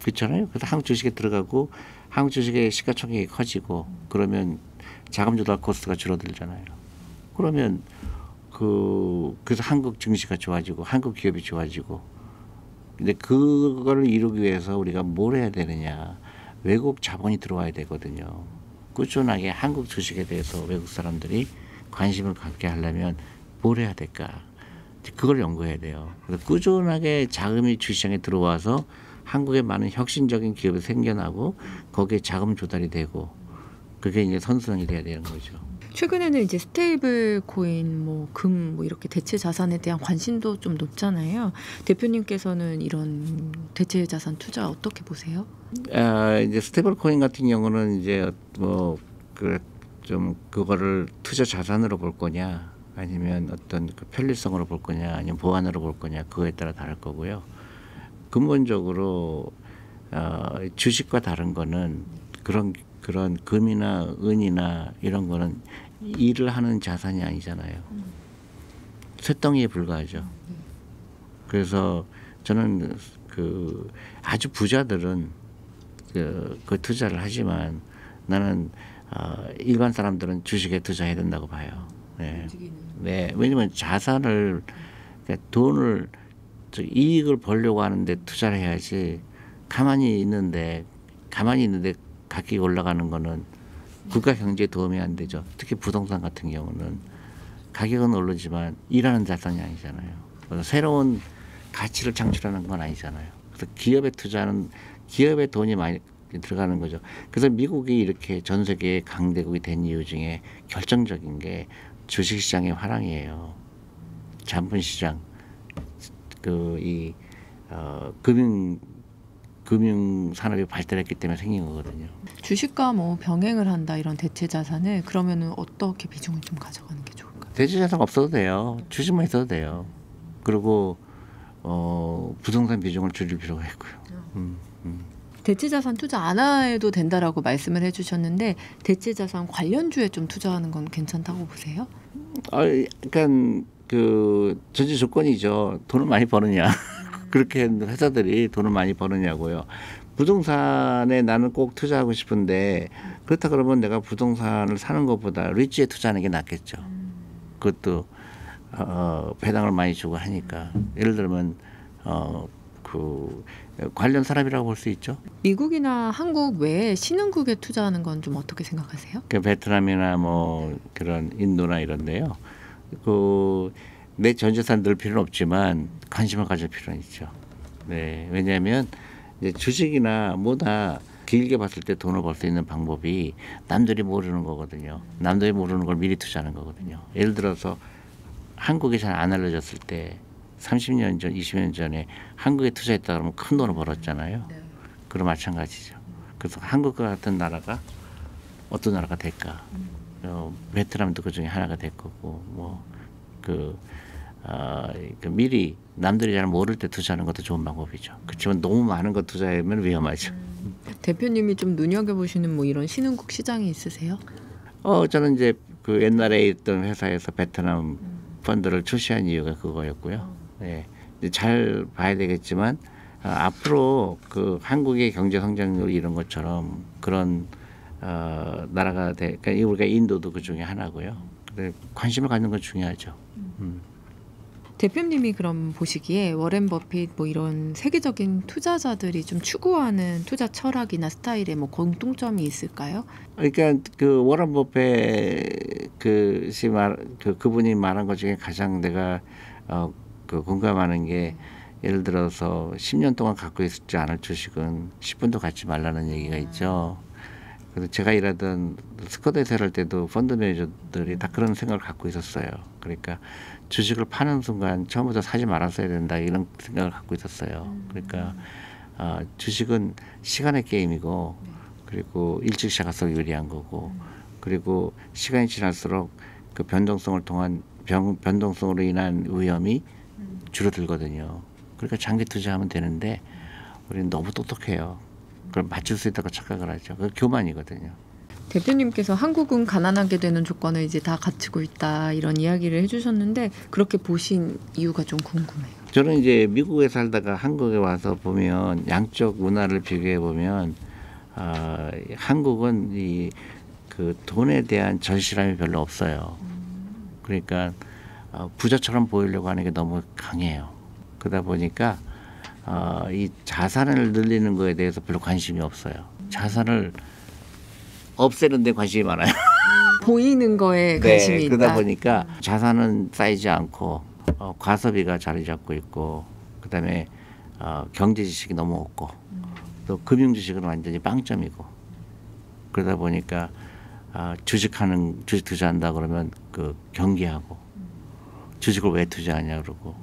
[SPEAKER 2] 그렇잖아요. 그래서 한국 주식에 들어가고 한국 주식의 시가총액이 커지고 그러면 자금 조달 코스트가 줄어들잖아요. 그러면 그래서 한국 증시가 좋아지고 한국 기업이 좋아지고 근데 그거를 이루기 위해서 우리가 뭘 해야 되느냐. 외국 자본이 들어와야 되거든요. 꾸준하게 한국 주식에 대해서 외국 사람들이 관심을 갖게 하려면 뭘 해야 될까. 그걸 연구해야 돼요. 그래서 꾸준하게 자금이 주시장에 들어와서 한국에 많은 혁신적인 기업이 생겨나고 거기에 자금 조달이 되고 그게 이제 선순환이 돼야 되는 거죠.
[SPEAKER 1] 최근에는 이제 스테이블 코인, 뭐 금, 뭐 이렇게 대체 자산에 대한 관심도 좀 높잖아요. 대표님께서는 이런 대체 자산 투자 어떻게 보세요?
[SPEAKER 2] 이제 스테이블 코인 같은 경우는 이제 뭐 좀 그거를 투자 자산으로 볼 거냐 아니면 어떤 그 편리성으로 볼 거냐 아니면 보안으로 볼 거냐 그거에 따라 다를 거고요. 근본적으로 주식과 다른 거는 그런 금이나 은이나 이런 거는 일을 하는 자산이 아니잖아요. 쇳덩이에 불과하죠. 그래서 저는 그 아주 부자들은 그 투자를 하지만 나는 일반 사람들은 주식에 투자해야 된다고 봐요. 네. 네. 왜냐면 자산을 그러니까 돈을 이익을 벌려고 하는데 투자를 해야지 가만히 있는데 가격이 올라가는 거는 국가 경제에 도움이 안 되죠. 특히 부동산 같은 경우는 가격은 오르지만 일하는 자산이 아니잖아요. 그래서 새로운 가치를 창출하는 건 아니잖아요. 그래서 기업에 투자하는 기업에 돈이 많이 들어가는 거죠. 그래서 미국이 이렇게 전 세계의 강대국이 된 이유 중에 결정적인 게 주식시장의 화랑이에요. 자본시장, 금융 산업이 발달했기 때문에 생긴 거거든요.
[SPEAKER 1] 주식과 뭐 병행을 한다 이런 대체 자산을 그러면은 어떻게 비중을 좀 가져가는 게 좋을까요?
[SPEAKER 2] 대체 자산 없어도 돼요. 주식만 있어도 돼요. 그리고 부동산 비중을 줄일 필요가 있고요.
[SPEAKER 1] 대체 자산 투자 안 해도 된다라고 말씀을 해주셨는데 대체 자산 관련주에 좀 투자하는 건 괜찮다고 보세요?
[SPEAKER 2] 그러니까 그 전제 조건이죠. 돈을 많이 버느냐. 그렇게 회사들이 돈을 많이 버느냐고요. 부동산에 나는 꼭 투자하고 싶은데 그렇다 그러면 내가 부동산을 사는 것보다 리츠에 투자하는 게 낫겠죠. 그것도 배당을 많이 주고 하니까. 예를 들면 그 관련 사람이라고 볼 수 있죠.
[SPEAKER 1] 미국이나 한국 외에 신흥국에 투자하는 건 좀 어떻게 생각하세요?
[SPEAKER 2] 그 베트남이나 뭐 그런 인도나 이런데요. 그 내 전 재산 넣을 필요는 없지만 관심을 가질 필요는 있죠. 네, 왜냐하면 이제 주식이나 뭐다 길게 봤을 때 돈을 벌 수 있는 방법이 남들이 모르는 거거든요. 남들이 모르는 걸 미리 투자하는 거거든요. 예를 들어서 한국에 잘 안 알려졌을 때 30년 전, 20년 전에 한국에 투자했다 그러면 큰 돈을 벌었잖아요. 그럼 마찬가지죠. 그래서 한국과 같은 나라가 어떤 나라가 될까? 베트남도 그 중에 하나가 될 거고, 그 미리 남들이 잘 모를 때 투자하는 것도 좋은 방법이죠. 그렇지만 너무 많은 거 투자하면 위험하죠.
[SPEAKER 1] 대표님이 좀 눈여겨보시는 뭐 이런 신흥국 시장이 있으세요?
[SPEAKER 2] 저는 이제 그 옛날에 있던 회사에서 베트남 펀드를 출시한 이유가 그거였고요. 예, 이제 잘 봐야 되겠지만 앞으로 그 한국의 경제 성장률 이런 것처럼 그런 나라가 그러니까 우리가 인도도 그 중에 하나고요. 근데 관심을 갖는 건 중요하죠.
[SPEAKER 1] 대표님이 그럼 보시기에 워렌 버핏 뭐 이런 세계적인 투자자들이 좀 추구하는 투자 철학이나 스타일에 뭐 공통점이 있을까요?
[SPEAKER 2] 그러니까 그 워런 버핏 그분이 말한 것 중에 가장 내가 그 공감하는 게 예를 들어서 10년 동안 갖고 있지 않을 주식은 10분도 갖지 말라는 얘기가 있죠. 그래서 제가 일하던 스쿼드에서 일할 때도 펀드 매니저들이 다 그런 생각을 갖고 있었어요. 그러니까 주식을 파는 순간 처음부터 사지 말았어야 된다 이런 생각을 갖고 있었어요. 그러니까 주식은 시간의 게임이고 그리고 일찍 시작할수록 유리한 거고 그리고 시간이 지날수록 그 변동성으로 인한 위험이 줄어들거든요. 그러니까 장기 투자하면 되는데 우리는 너무 똑똑해요. 그걸 맞출 수 있다고 착각을 하죠. 그 교만이거든요.
[SPEAKER 1] 대표님께서 한국은 가난하게 되는 조건을 이제 다 갖추고 있다 이런 이야기를 해주셨는데 그렇게 보신 이유가 좀 궁금해요.
[SPEAKER 2] 저는 이제 미국에 살다가 한국에 와서 보면 양쪽 문화를 비교해 보면 한국은 이 그 돈에 대한 절실함이 별로 없어요. 그러니까 부자처럼 보이려고 하는 게 너무 강해요. 그러다 보니까 이 자산을 늘리는 거에 대해서 별로 관심이 없어요. 자산을 없애는 데 관심이 많아요.
[SPEAKER 1] 보이는 거에 관심이
[SPEAKER 2] 네,
[SPEAKER 1] 있다.
[SPEAKER 2] 그러다 보니까 자산은 쌓이지 않고 과소비가 자리 잡고 있고 그다음에 경제 지식이 너무 없고 또 금융 지식은 완전히 빵점이고 그러다 보니까 주식 투자한다 그러면 그 경계하고 주식을 왜 투자하냐 그러고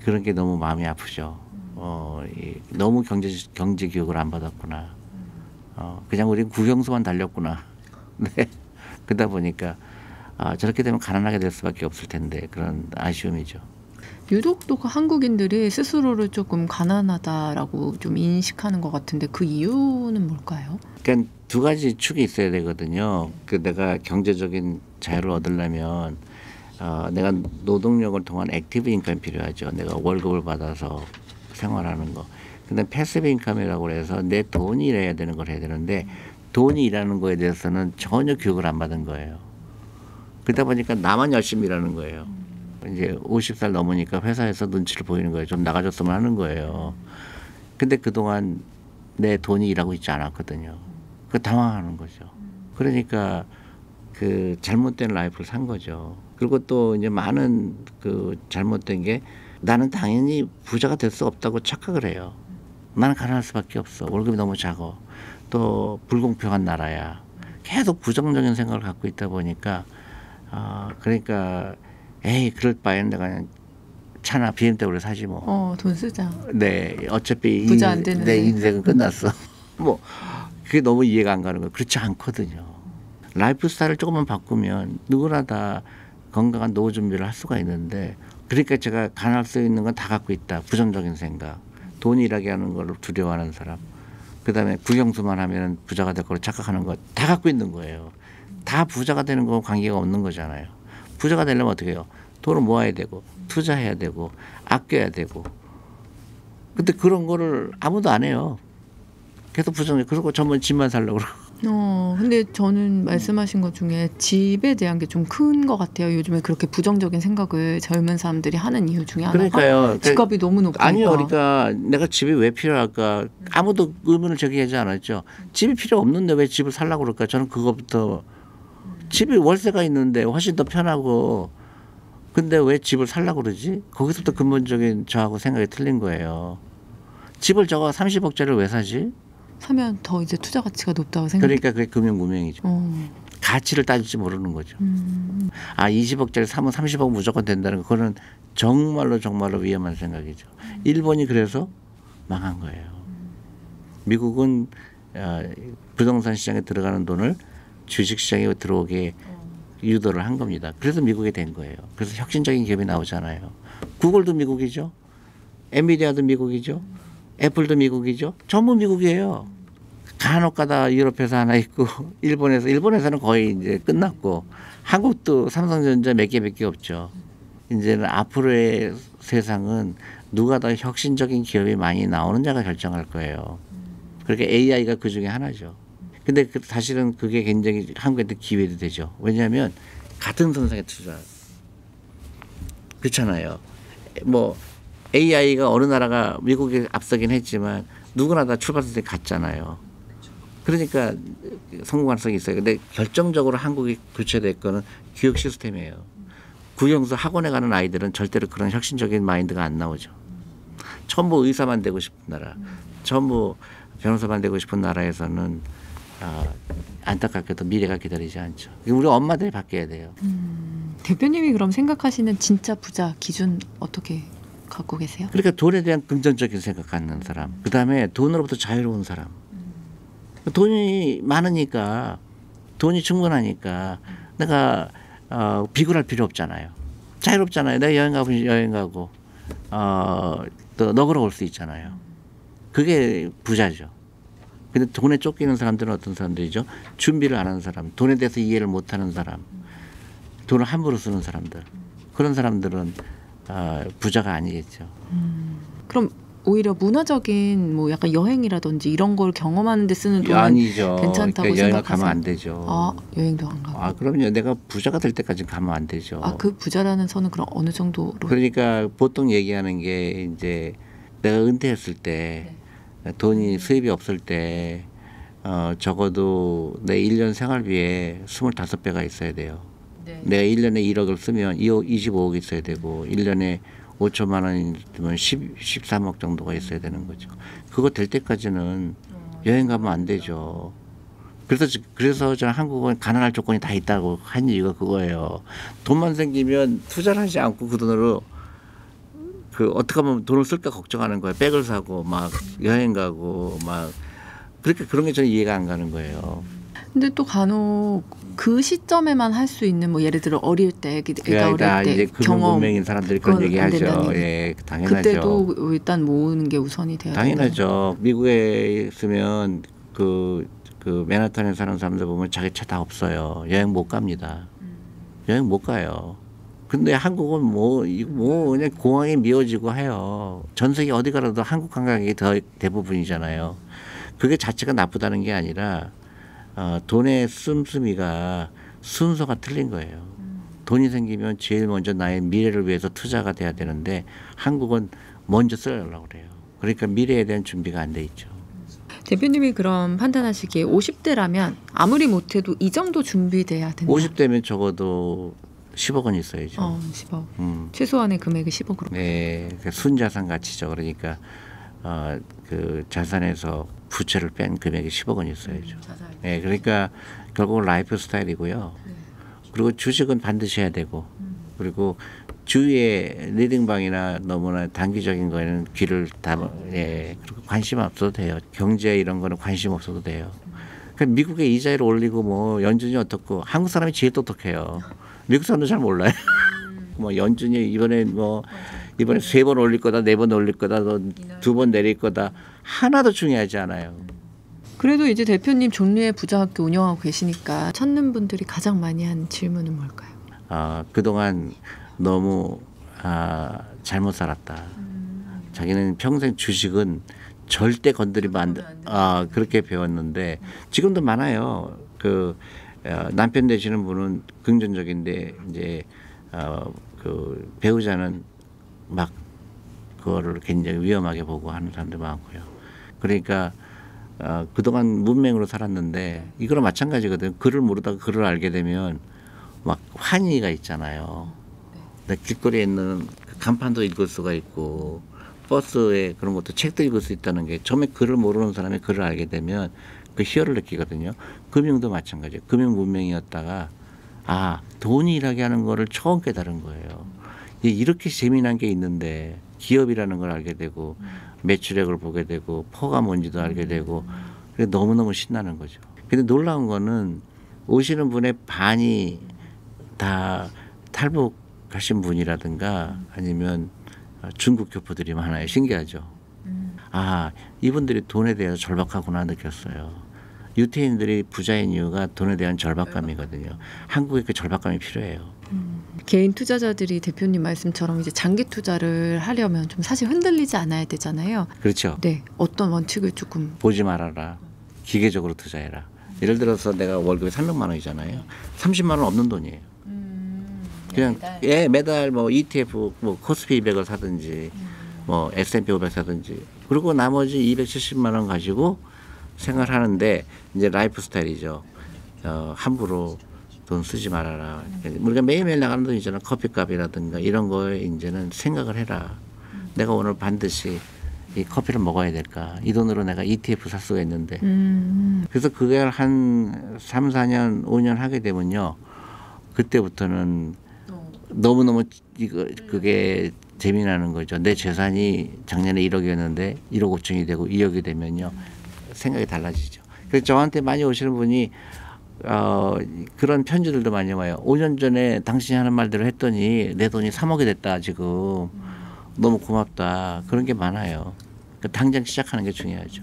[SPEAKER 2] 그런 게 너무 마음이 아프죠. 너무 경제 교육을 안 받았구나. 그냥 우리 국영수만 달렸구나. 네. 그러다 보니까 저렇게 되면 가난하게 될 수밖에 없을 텐데 그런 아쉬움이죠.
[SPEAKER 1] 유독 또 한국인들이 스스로를 조금 가난하다라고 좀 인식하는 것 같은데 그 이유는 뭘까요?
[SPEAKER 2] 그러니까 두 가지 축이 있어야 되거든요. 그 내가 경제적인 자유를 얻으려면 내가 노동력을 통한 액티브 인컴이 필요하죠. 내가 월급을 받아서 생활하는 거. 근데 패시브 인컴이라고 해서 내 돈이 일해야 되는 걸 해야 되는데 돈이 일하는 거에 대해서는 전혀 교육을 안 받은 거예요. 그러다 보니까 나만 열심히 일하는 거예요. 이제 50살 넘으니까 회사에서 눈치를 보이는 거예요. 좀 나가줬으면 하는 거예요. 근데 그동안 내 돈이 일하고 있지 않았거든요. 그 당황하는 거죠. 그러니까 그 잘못된 라이프를 산 거죠. 그리고 또 이제 많은 그 잘못된 게 나는 당연히 부자가 될 수 없다고 착각을 해요. 나는 가난할 수밖에 없어. 월급이 너무 작아. 또 불공평한 나라야. 계속 부정적인 생각을 갖고 있다 보니까 그러니까 에이 그럴 바에는 내가 그냥 차나 BMW를 사지 뭐.
[SPEAKER 1] 돈 쓰자.
[SPEAKER 2] 네, 어차피
[SPEAKER 1] 부자 안 되는데.
[SPEAKER 2] 내 인생은 끝났어. 뭐 그게 너무 이해가 안 가는 거예요. 그렇지 않거든요. 라이프 스타일을 조금만 바꾸면 누구나 다 건강한 노후 준비를 할 수가 있는데 그러니까 제가 가난할 수 있는 건 다 갖고 있다. 부정적인 생각. 돈이 일하게 하는 걸 두려워하는 사람. 그다음에 국영수만 하면 부자가 될 거로 착각하는 거 다 갖고 있는 거예요. 다 부자가 되는 거 관계가 없는 거잖아요. 부자가 되려면 어떻게 해요? 돈을 모아야 되고 투자해야 되고 아껴야 되고 근데 그런 거를 아무도 안 해요. 계속 부정해. 그러고 전부 집만 살려고 그러고.
[SPEAKER 1] 근데 저는 말씀하신 것 중에 집에 대한 게 좀 큰 것 같아요. 요즘에 그렇게 부정적인 생각을 젊은 사람들이 하는 이유 중에 하나가
[SPEAKER 2] 그러니까요.
[SPEAKER 1] 집값이 너무 높으니까.
[SPEAKER 2] 아니요. 그러니까 내가 집이 왜 필요할까? 아무도 의문을 제기하지 않았죠. 집이 필요 없는데 왜 집을 살라고 그럴까? 저는 그것부터 집이 월세가 있는데 훨씬 더 편하고 근데 왜 집을 살라고 그러지? 거기서부터 근본적인 저하고 생각이 틀린 거예요. 집을 저거 30억짜리를 왜 사지?
[SPEAKER 1] 사면 더 이제 투자 가치가 높다고 생각해요.
[SPEAKER 2] 그러니까 그게 금융무명이죠. 가치를 따질지 모르는 거죠. 20억짜리 사면 30억 무조건 된다는 거 그거는 정말로 위험한 생각이죠. 일본이 그래서 망한 거예요. 미국은 부동산 시장에 들어가는 돈을 주식시장에 들어오게 유도를 한 겁니다. 그래서 미국이 된 거예요. 그래서 혁신적인 기업이 나오잖아요. 구글도 미국이죠. 엔비디아도 미국이죠. 애플도 미국이죠. 전부 미국이에요. 간혹가다 유럽 회사 하나 있고 일본에서는 거의 이제 끝났고 한국도 삼성전자 몇 개밖에 없죠. 이제는 앞으로의 세상은 누가 더 혁신적인 기업이 많이 나오는 자가 결정할 거예요. 그렇게 AI가 그 중에 하나죠. 근데 사실은 그게 굉장히 한국한테 기회도 되죠. 왜냐하면 같은 선상에 투자 그렇잖아요. 뭐 AI가 어느 나라가 미국에 앞서긴 했지만 누구나 다 출발선에 갔잖아요. 그러니까 성공 가능성이 있어요. 근데 결정적으로 한국이 교체될 거는 교육 시스템이에요. 국영수 학원에 가는 아이들은 절대로 그런 혁신적인 마인드가 안 나오죠. 전부 의사만 되고 싶은 나라, 전부 변호사만 되고 싶은 나라에서는 안타깝게도 미래가 기다리지 않죠. 우리 엄마들이 바뀌어야 돼요.
[SPEAKER 1] 대표님이 그럼 생각하시는 진짜 부자 기준 어떻게 갖고 계세요?
[SPEAKER 2] 그러니까 돈에 대한 긍정적인 생각 갖는 사람, 그 다음에 돈으로부터 자유로운 사람. 돈이 많으니까, 돈이 충분하니까 내가 비굴할 필요 없잖아요. 자유롭잖아요. 내가 여행 가고 또 너그러 올 수 있잖아요. 그게 부자죠. 근데 돈에 쫓기는 사람들은 어떤 사람들이죠? 준비를 안 하는 사람, 돈에 대해서 이해를 못 하는 사람, 돈을 함부로 쓰는 사람들. 그런 사람들은 부자가 아니겠죠.
[SPEAKER 1] 그럼 오히려 문화적인 뭐 약간 여행이라든지 이런 걸 경험하는 데 쓰는 돈은
[SPEAKER 2] 아니죠.
[SPEAKER 1] 괜찮다고
[SPEAKER 2] 그러니까 여행을
[SPEAKER 1] 생각하세요?
[SPEAKER 2] 가면 안 되죠.
[SPEAKER 1] 여행도 안 가고.
[SPEAKER 2] 그럼요. 내가 부자가 될 때까지 가면 안 되죠.
[SPEAKER 1] 그 부자라는 선은 그럼 어느 정도로?
[SPEAKER 2] 그러니까 보통 얘기하는 게 이제 내가 은퇴했을 때 돈이 수입이 없을 때 적어도 내 1년 생활비에 25배가 있어야 돼요. 내가 1년에 1억을 쓰면 25억이 있어야 되고 1년에 5천만 원이면 13억 정도가 있어야 되는 거죠. 그거 될 때까지는 여행 가면 안 되죠. 그래서 저는 한국은 가난할 조건이 다 있다고 한 이유가 그거예요. 돈만 생기면 투자를 하지 않고 그 돈으로 어떻게 하면 돈을 쓸까 걱정하는 거예요. 백을 사고 막 여행 가고 막 그렇게 그런 게 저는 이해가 안 가는 거예요.
[SPEAKER 1] 근데 또 간혹 그 시점에만 할 수 있는 뭐 예를 들어 어릴 때 애가 어릴 때
[SPEAKER 2] 이제
[SPEAKER 1] 경험
[SPEAKER 2] 금융문맹인 사람들이 그런 얘기하죠. 예, 당연하죠.
[SPEAKER 1] 그때도 일단 모으는 게 우선이 돼야
[SPEAKER 2] 당연하죠. 미국에 있으면 그 맨하탄에 사는 사람들 보면 자기 차 다 없어요. 여행 못 갑니다. 여행 못 가요. 근데 한국은 뭐 그냥 공항에 미어지고 해요. 전 세계 어디 가라도 한국 관광객이 더 대부분이잖아요. 그게 자체가 나쁘다는 게 아니라 돈의 씀씀이가 순서가 틀린 거예요. 돈이 생기면 제일 먼저 나의 미래를 위해서 투자가 돼야 되는데 한국은 먼저 쓰려고 그래요. 그러니까 미래에 대한 준비가 안 돼 있죠.
[SPEAKER 1] 대표님이 그럼 판단하시기에 50대라면 아무리 못해도 이 정도 준비돼야 된다.
[SPEAKER 2] 50대면 적어도 10억 원 있어야죠.
[SPEAKER 1] 10억. 최소한의 금액이 10억으로.
[SPEAKER 2] 네, 순자산 가치죠. 그러니까 그 자산에서 부채를 뺀 금액이 10억 원 있어야죠. 네, 그러니까 결국은 라이프 스타일이고요. 그리고 주식은 반드시 해야 되고, 그리고 주위에 리딩방이나 너무나 단기적인 거에는 귀를 그리고 관심 없어도 돼요. 경제 이런 거는 관심 없어도 돼요. 그러니까 미국의 이자율 올리고 뭐 연준이 어떻고 한국 사람이 제일 똑똑해요. 미국 사람도 잘 몰라요. 뭐 연준이 이번에 3번 올릴 거다, 4번 올릴 거다, 2번 내릴 거다 하나도 중요하지 않아요.
[SPEAKER 1] 그래도 이제 대표님 존리의 부자학교 운영하고 계시니까 찾는 분들이 가장 많이 한 질문은 뭘까요?
[SPEAKER 2] 그동안 너무 잘못 살았다. 자기는 평생 주식은 절대 건드리면 안 돼. 그렇게 배웠는데 지금도 많아요. 남편 되시는 분은 긍정적인데 이제 그 배우자는 막 그거를 굉장히 위험하게 보고 하는 사람도 많고요. 그러니까 그동안 문맹으로 살았는데 이거랑 마찬가지거든요. 글을 모르다가 글을 알게 되면 막 환희가 있잖아요. 길거리에 있는 간판도 읽을 수가 있고 버스에 그런 것도 책도 읽을 수 있다는 게 처음에 글을 모르는 사람이 글을 알게 되면 그 희열을 느끼거든요. 금융도 마찬가지예요. 금융 문맹이었다가 돈이 일하게 하는 거를 처음 깨달은 거예요. 이렇게 재미난 게 있는데 기업이라는 걸 알게 되고 매출액을 보게 되고 퍼가 뭔지도 알게 되고 너무너무 신나는 거죠. 근데 놀라운 거는 오시는 분의 반이 다 탈북하신 분이라든가 아니면 중국 교포들이 많아요. 신기하죠. 이분들이 돈에 대해서 절박하구나 느꼈어요. 유태인들이 부자인 이유가 돈에 대한 절박감이거든요. 한국에 그 절박감이 필요해요.
[SPEAKER 1] 개인 투자자들이 대표님 말씀처럼 이제 장기 투자를 하려면 좀 사실 흔들리지 않아야 되잖아요.
[SPEAKER 2] 그렇죠.
[SPEAKER 1] 네, 어떤 원칙을 조금
[SPEAKER 2] 보지 말아라. 기계적으로 투자해라. 예를 들어서 내가 월급이 300만 원이잖아요. 30만 원 없는 돈이에요. 그냥 매달 뭐 ETF 뭐 코스피 200을 사든지 뭐 S&P 500 사든지 그리고 나머지 270만 원 가지고 생활하는데 이제 라이프 스타일이죠. 함부로 돈 쓰지 말아라. 우리가 매일매일 나가는 돈 있잖아. 커피값이라든가 이런 거에 이제는 생각을 해라. 내가 오늘 반드시 이 커피를 먹어야 될까? 이 돈으로 내가 ETF 살 수가 있는데. 그래서 그게 한 3, 4년, 5년 하게 되면요. 그때부터는 너무너무 그게 재미나는 거죠. 내 재산이 작년에 1억이었는데 1억 5천이 되고 2억이 되면요. 생각이 달라지죠. 그래서 저한테 많이 오시는 분이 그런 편지들도 많이 와요. 5년 전에 당신이 하는 말대로 했더니 내 돈이 3억이 됐다 지금. 너무 고맙다. 그런 게 많아요. 그러니까 당장 시작하는 게 중요하죠.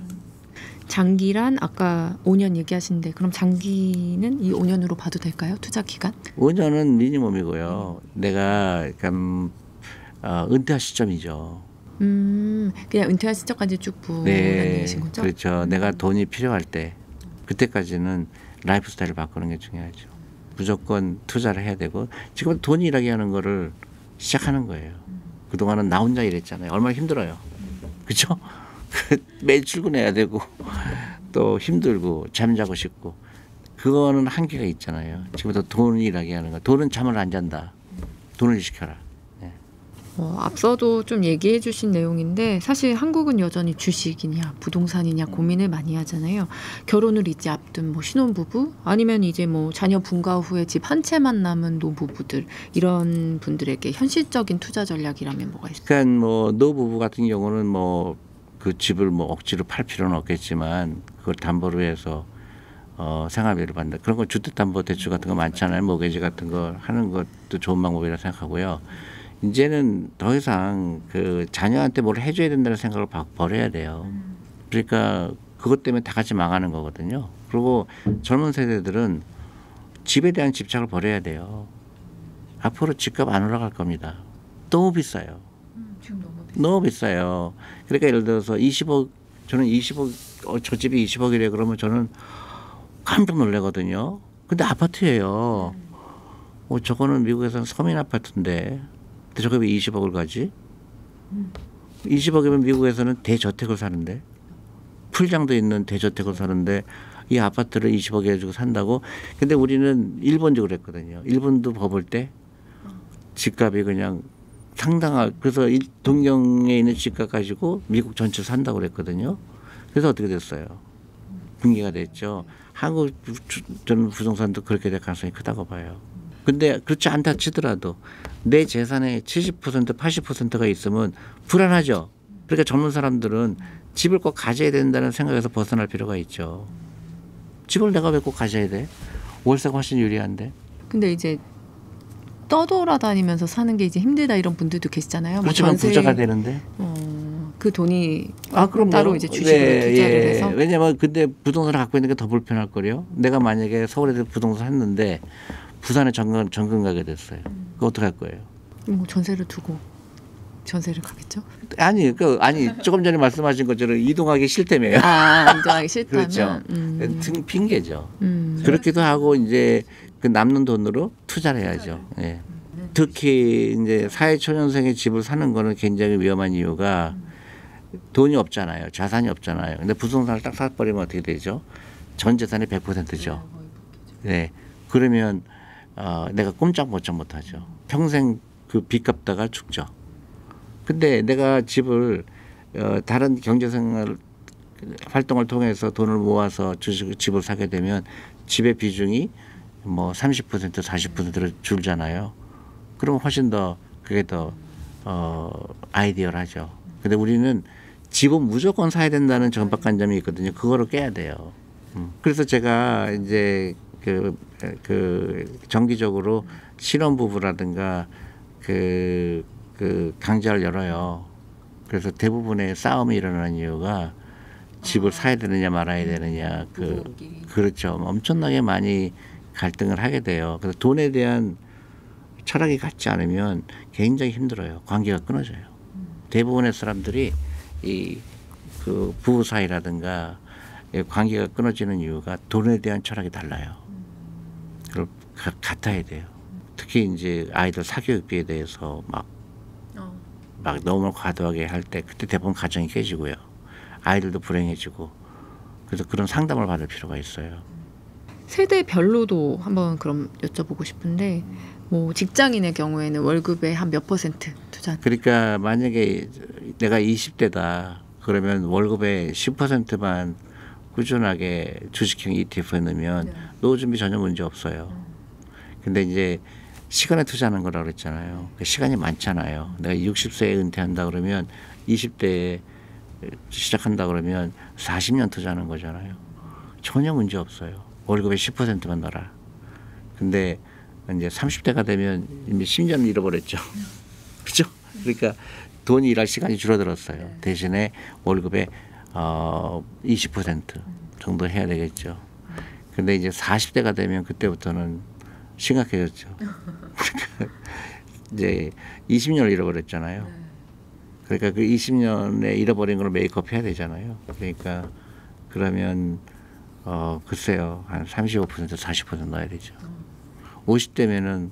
[SPEAKER 1] 장기란 아까 5년 얘기하신데 그럼 장기는 이 5년으로 봐도 될까요? 투자 기간?
[SPEAKER 2] 5년은 미니멈이고요. 내가 은퇴할 시점이죠.
[SPEAKER 1] 그냥 은퇴할 시점까지 쭉 보라는
[SPEAKER 2] 네,
[SPEAKER 1] 얘기신 거죠?
[SPEAKER 2] 그렇죠. 내가 돈이 필요할 때 그때까지는 라이프 스타일을 바꾸는 게 중요하죠. 무조건 투자를 해야 되고 지금 돈이 일하게 하는 거를 시작하는 거예요. 그동안은 나 혼자 일했잖아요. 얼마나 힘들어요. 그렇죠? 매일 출근해야 되고 또 힘들고 잠자고 싶고 그거는 한계가 있잖아요. 지금부터 돈이 일하게 하는 거. 돈은 잠을 안 잔다. 돈을 시켜라. 네.
[SPEAKER 1] 앞서도 좀 얘기해 주신 내용인데 사실 한국은 여전히 주식이냐 부동산이냐 고민을 많이 하잖아요. 결혼을 이제 앞둔 뭐 신혼부부 아니면 이제 뭐 자녀 분가 후에 집 한 채만 남은 노부부들 이런 분들에게 현실적인 투자 전략이라면 뭐가 있을까요?
[SPEAKER 2] 그러니까 뭐 노부부 같은 경우는 뭐 그 집을 뭐 억지로 팔 필요는 없겠지만 그걸 담보로 해서 생활비를 받는다. 그런 거 주택담보대출 같은 거 많잖아요. 모기지 같은 거 하는 것도 좋은 방법이라 생각하고요. 이제는 더 이상 그 자녀한테 뭘 해줘야 된다는 생각을 버려야 돼요. 그러니까 그것 때문에 다 같이 망하는 거거든요. 그리고 젊은 세대들은 집에 대한 집착을 버려야 돼요. 앞으로 집값 안 올라갈 겁니다. 너무 비싸요.
[SPEAKER 1] 지금
[SPEAKER 2] 너무 비싸요. 그러니까 예를 들어서 20억, 저는 20억, 저 집이 20억이래 그러면 저는 깜짝 놀라거든요. 근데 아파트예요. 저거는 미국에서는 서민 아파트인데 근데 저게 왜 20억을 가지? 20억이면 미국에서는 대저택을 사는데 풀장도 있는 대저택을 사는데 이 아파트를 20억에 해주고 산다고. 근데 우리는 일본도 그랬거든요. 일본도 버블 때 집값이 그냥 그래서 동경에 있는 집값 가지고 미국 전체를 산다고 그랬거든요. 그래서 어떻게 됐어요? 붕괴가 됐죠. 한국 저는 부동산도 그렇게 될 가능성이 크다고 봐요. 근데 그렇지 않다 치더라도 내 재산의 70% 80%가 있으면 불안하죠. 그러니까 젊은 사람들은 집을 꼭 가져야 된다는 생각에서 벗어날 필요가 있죠. 집을 내가 왜 꼭 가져야 돼? 월세가 훨씬 유리한데.
[SPEAKER 1] 근데 이제 떠돌아다니면서 사는 게 이제 힘들다 이런 분들도 계시잖아요.
[SPEAKER 2] 그렇지만
[SPEAKER 1] 뭐
[SPEAKER 2] 부자가 되는데.
[SPEAKER 1] 그 돈이
[SPEAKER 2] 그럼
[SPEAKER 1] 따로 이제 주식으로 투자를 해서.
[SPEAKER 2] 왜냐면 근데 부동산을 갖고 있는 게 더 불편할 거요. 내가 만약에 서울에서 부동산 샀는데 부산에 전근 가게 됐어요. 그거 어떡할 거예요?
[SPEAKER 1] 뭐 전세를 두고. 전세를 가겠죠?
[SPEAKER 2] 아니 조금 전에 말씀하신 것처럼 이동하기 싫다며요.
[SPEAKER 1] 이동하기 싫다면.
[SPEAKER 2] 그렇죠. 핑계죠. 그렇기도 하고 이제 그 남는 돈으로 투자를 해야죠. 예. 특히 이제 사회초년생의 집을 사는 거는 굉장히 위험한 이유가 돈이 없잖아요. 자산이 없잖아요. 근데 부동산을 딱 사버리면 어떻게 되죠? 전 재산이 100%죠. 네. 그러면 내가 꼼짝 못 하죠. 평생 그 빚 갚다가 죽죠. 근데 내가 집을 다른 경제생활 활동을 통해서 돈을 모아서 집을 사게 되면 집의 비중이 뭐 30% 40%로 줄잖아요. 그러면 훨씬 더 그게 더 아이디어하죠. 근데 우리는 집은 무조건 사야 된다는 정박관념이 있거든요. 그거를 깨야 돼요. 그래서 제가 이제 그 정기적으로 신혼부부라든가 그 강좌를 열어요. 그래서 대부분의 싸움이 일어나는 이유가 집을 사야 되느냐 말아야 되느냐 그렇죠. 엄청나게 많이 갈등을 하게 돼요. 그래서 돈에 대한 철학이 같지 않으면 굉장히 힘들어요. 관계가 끊어져요. 대부분의 사람들이 그 부부 사이라든가 관계가 끊어지는 이유가 돈에 대한 철학이 달라요. 그걸 같아야 돼요. 특히 이제 아이들 사교육비에 대해서 막 너무 과도하게 할 때 그때 대부분 가정이 깨지고요. 아이들도 불행해지고 그래서 그런 상담을 받을 필요가 있어요.
[SPEAKER 1] 세대별로도 한번 그럼 여쭤보고 싶은데 뭐 직장인의 경우에는 월급의 한 몇 퍼센트 투자?
[SPEAKER 2] 그러니까 만약에 내가 20대다 그러면 월급의 10%만 꾸준하게 주식형 ETF에 넣으면 노후 준비 전혀 문제 없어요. 근데 이제 시간에 투자하는 거라고 그랬잖아요. 시간이 많잖아요. 내가 60세에 은퇴한다 그러면 20대에 시작한다 그러면 40년 투자하는 거잖아요. 전혀 문제 없어요. 월급의 10%만 넣어라. 근데 이제 30대가 되면 이미 10년을 잃어버렸죠. 그렇죠? 그러니까 돈이 일할 시간이 줄어들었어요. 대신에 월급의 20% 정도 해야 되겠죠. 근데 이제 40대가 되면 그때부터는 심각해졌죠. 그러니까 이제 20년을 잃어버렸잖아요. 그러니까 그 20년에 잃어버린 걸 메이크업 해야 되잖아요. 그러니까 그러면 글쎄요 한 35% 40% 넣어야 되죠. 50대면은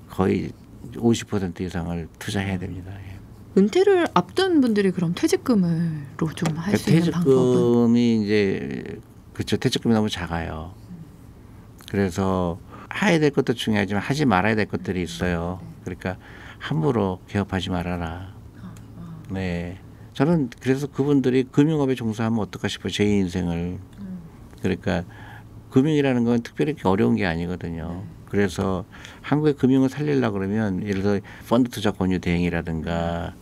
[SPEAKER 2] 거의 50% 이상을 투자해야 됩니다. 예.
[SPEAKER 1] 은퇴를 앞둔 분들이 그럼 퇴직금으로 좀 할 수 있는 방법은?
[SPEAKER 2] 퇴직금이 이제 그렇죠. 퇴직금이 너무 작아요. 그래서 해야 될 것도 중요하지만 하지 말아야 될 것들이 있어요. 그러니까 함부로 개업하지 말아라. 네, 저는 그래서 그분들이 금융업에 종사하면 어떨까 싶어요. 제 인생을. 그러니까 금융이라는 건 특별히 어려운 게 아니거든요. 그래서 한국의 금융을 살리려고 그러면 예를 들어 펀드 투자 권유 대행이라든가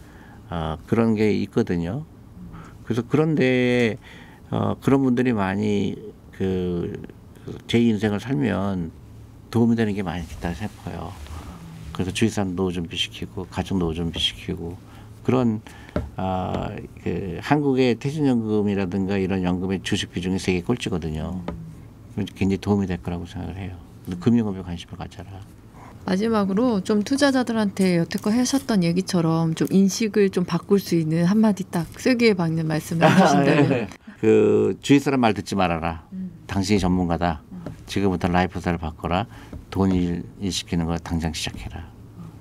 [SPEAKER 2] 그런 게 있거든요. 그래서 그런데 그런 분들이 많이 제 인생을 살면 도움이 되는 게 많이 있다 싶어요. 그래서 주위 사람 노후 준비시키고 가족 노후 준비시키고 그런 한국의 퇴직연금이라든가 이런 연금의 주식 비중이 세계 꼴찌거든요. 굉장히 도움이 될 거라고 생각을 해요. 금융업에 관심을 가져라.
[SPEAKER 1] 마지막으로 좀 투자자들한테 여태껏 하셨던 얘기처럼 좀 인식을 좀 바꿀 수 있는 한마디 딱 쐐기에 박는 말씀을 해주신다면.
[SPEAKER 2] 그 주위 사람 말 듣지 말아라. 당신이 전문가다. 지금부터 라이프스타일을 바꿔라. 돈 일 시키는 거 당장 시작해라.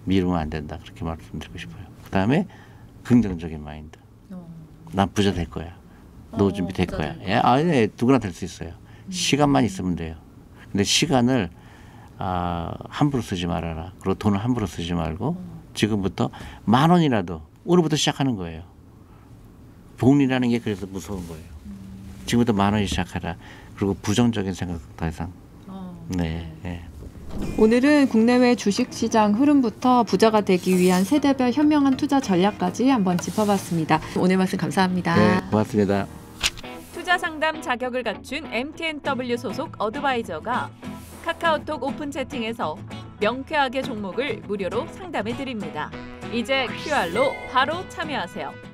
[SPEAKER 2] 미루면 안 된다. 그렇게 말씀드리고 싶어요. 그다음에 긍정적인 마인드. 난 부자 될 거야. 노후 준비 될 거야. 예, 누구나 될 수 있어요. 시간만 있으면 돼요. 근데 시간을 함부로 쓰지 말아라. 그리고 돈을 함부로 쓰지 말고 지금부터 10,000원이라도 오늘부터 시작하는 거예요. 복리라는 게 그래서 무서운 거예요. 지금부터 10,000원이 시작하라. 그리고 부정적인 생각 더 이상. 네. 예.
[SPEAKER 1] 오늘은 국내외 주식시장 흐름부터 부자가 되기 위한 세대별 현명한 투자 전략까지 한번 짚어봤습니다. 오늘 말씀 감사합니다.
[SPEAKER 2] 네, 고맙습니다.
[SPEAKER 3] 투자 상담 자격을 갖춘 MTNW 소속 어드바이저가 카카오톡 오픈 채팅에서 명쾌하게 종목을 무료로 상담해 드립니다. 이제 QR로 바로 참여하세요.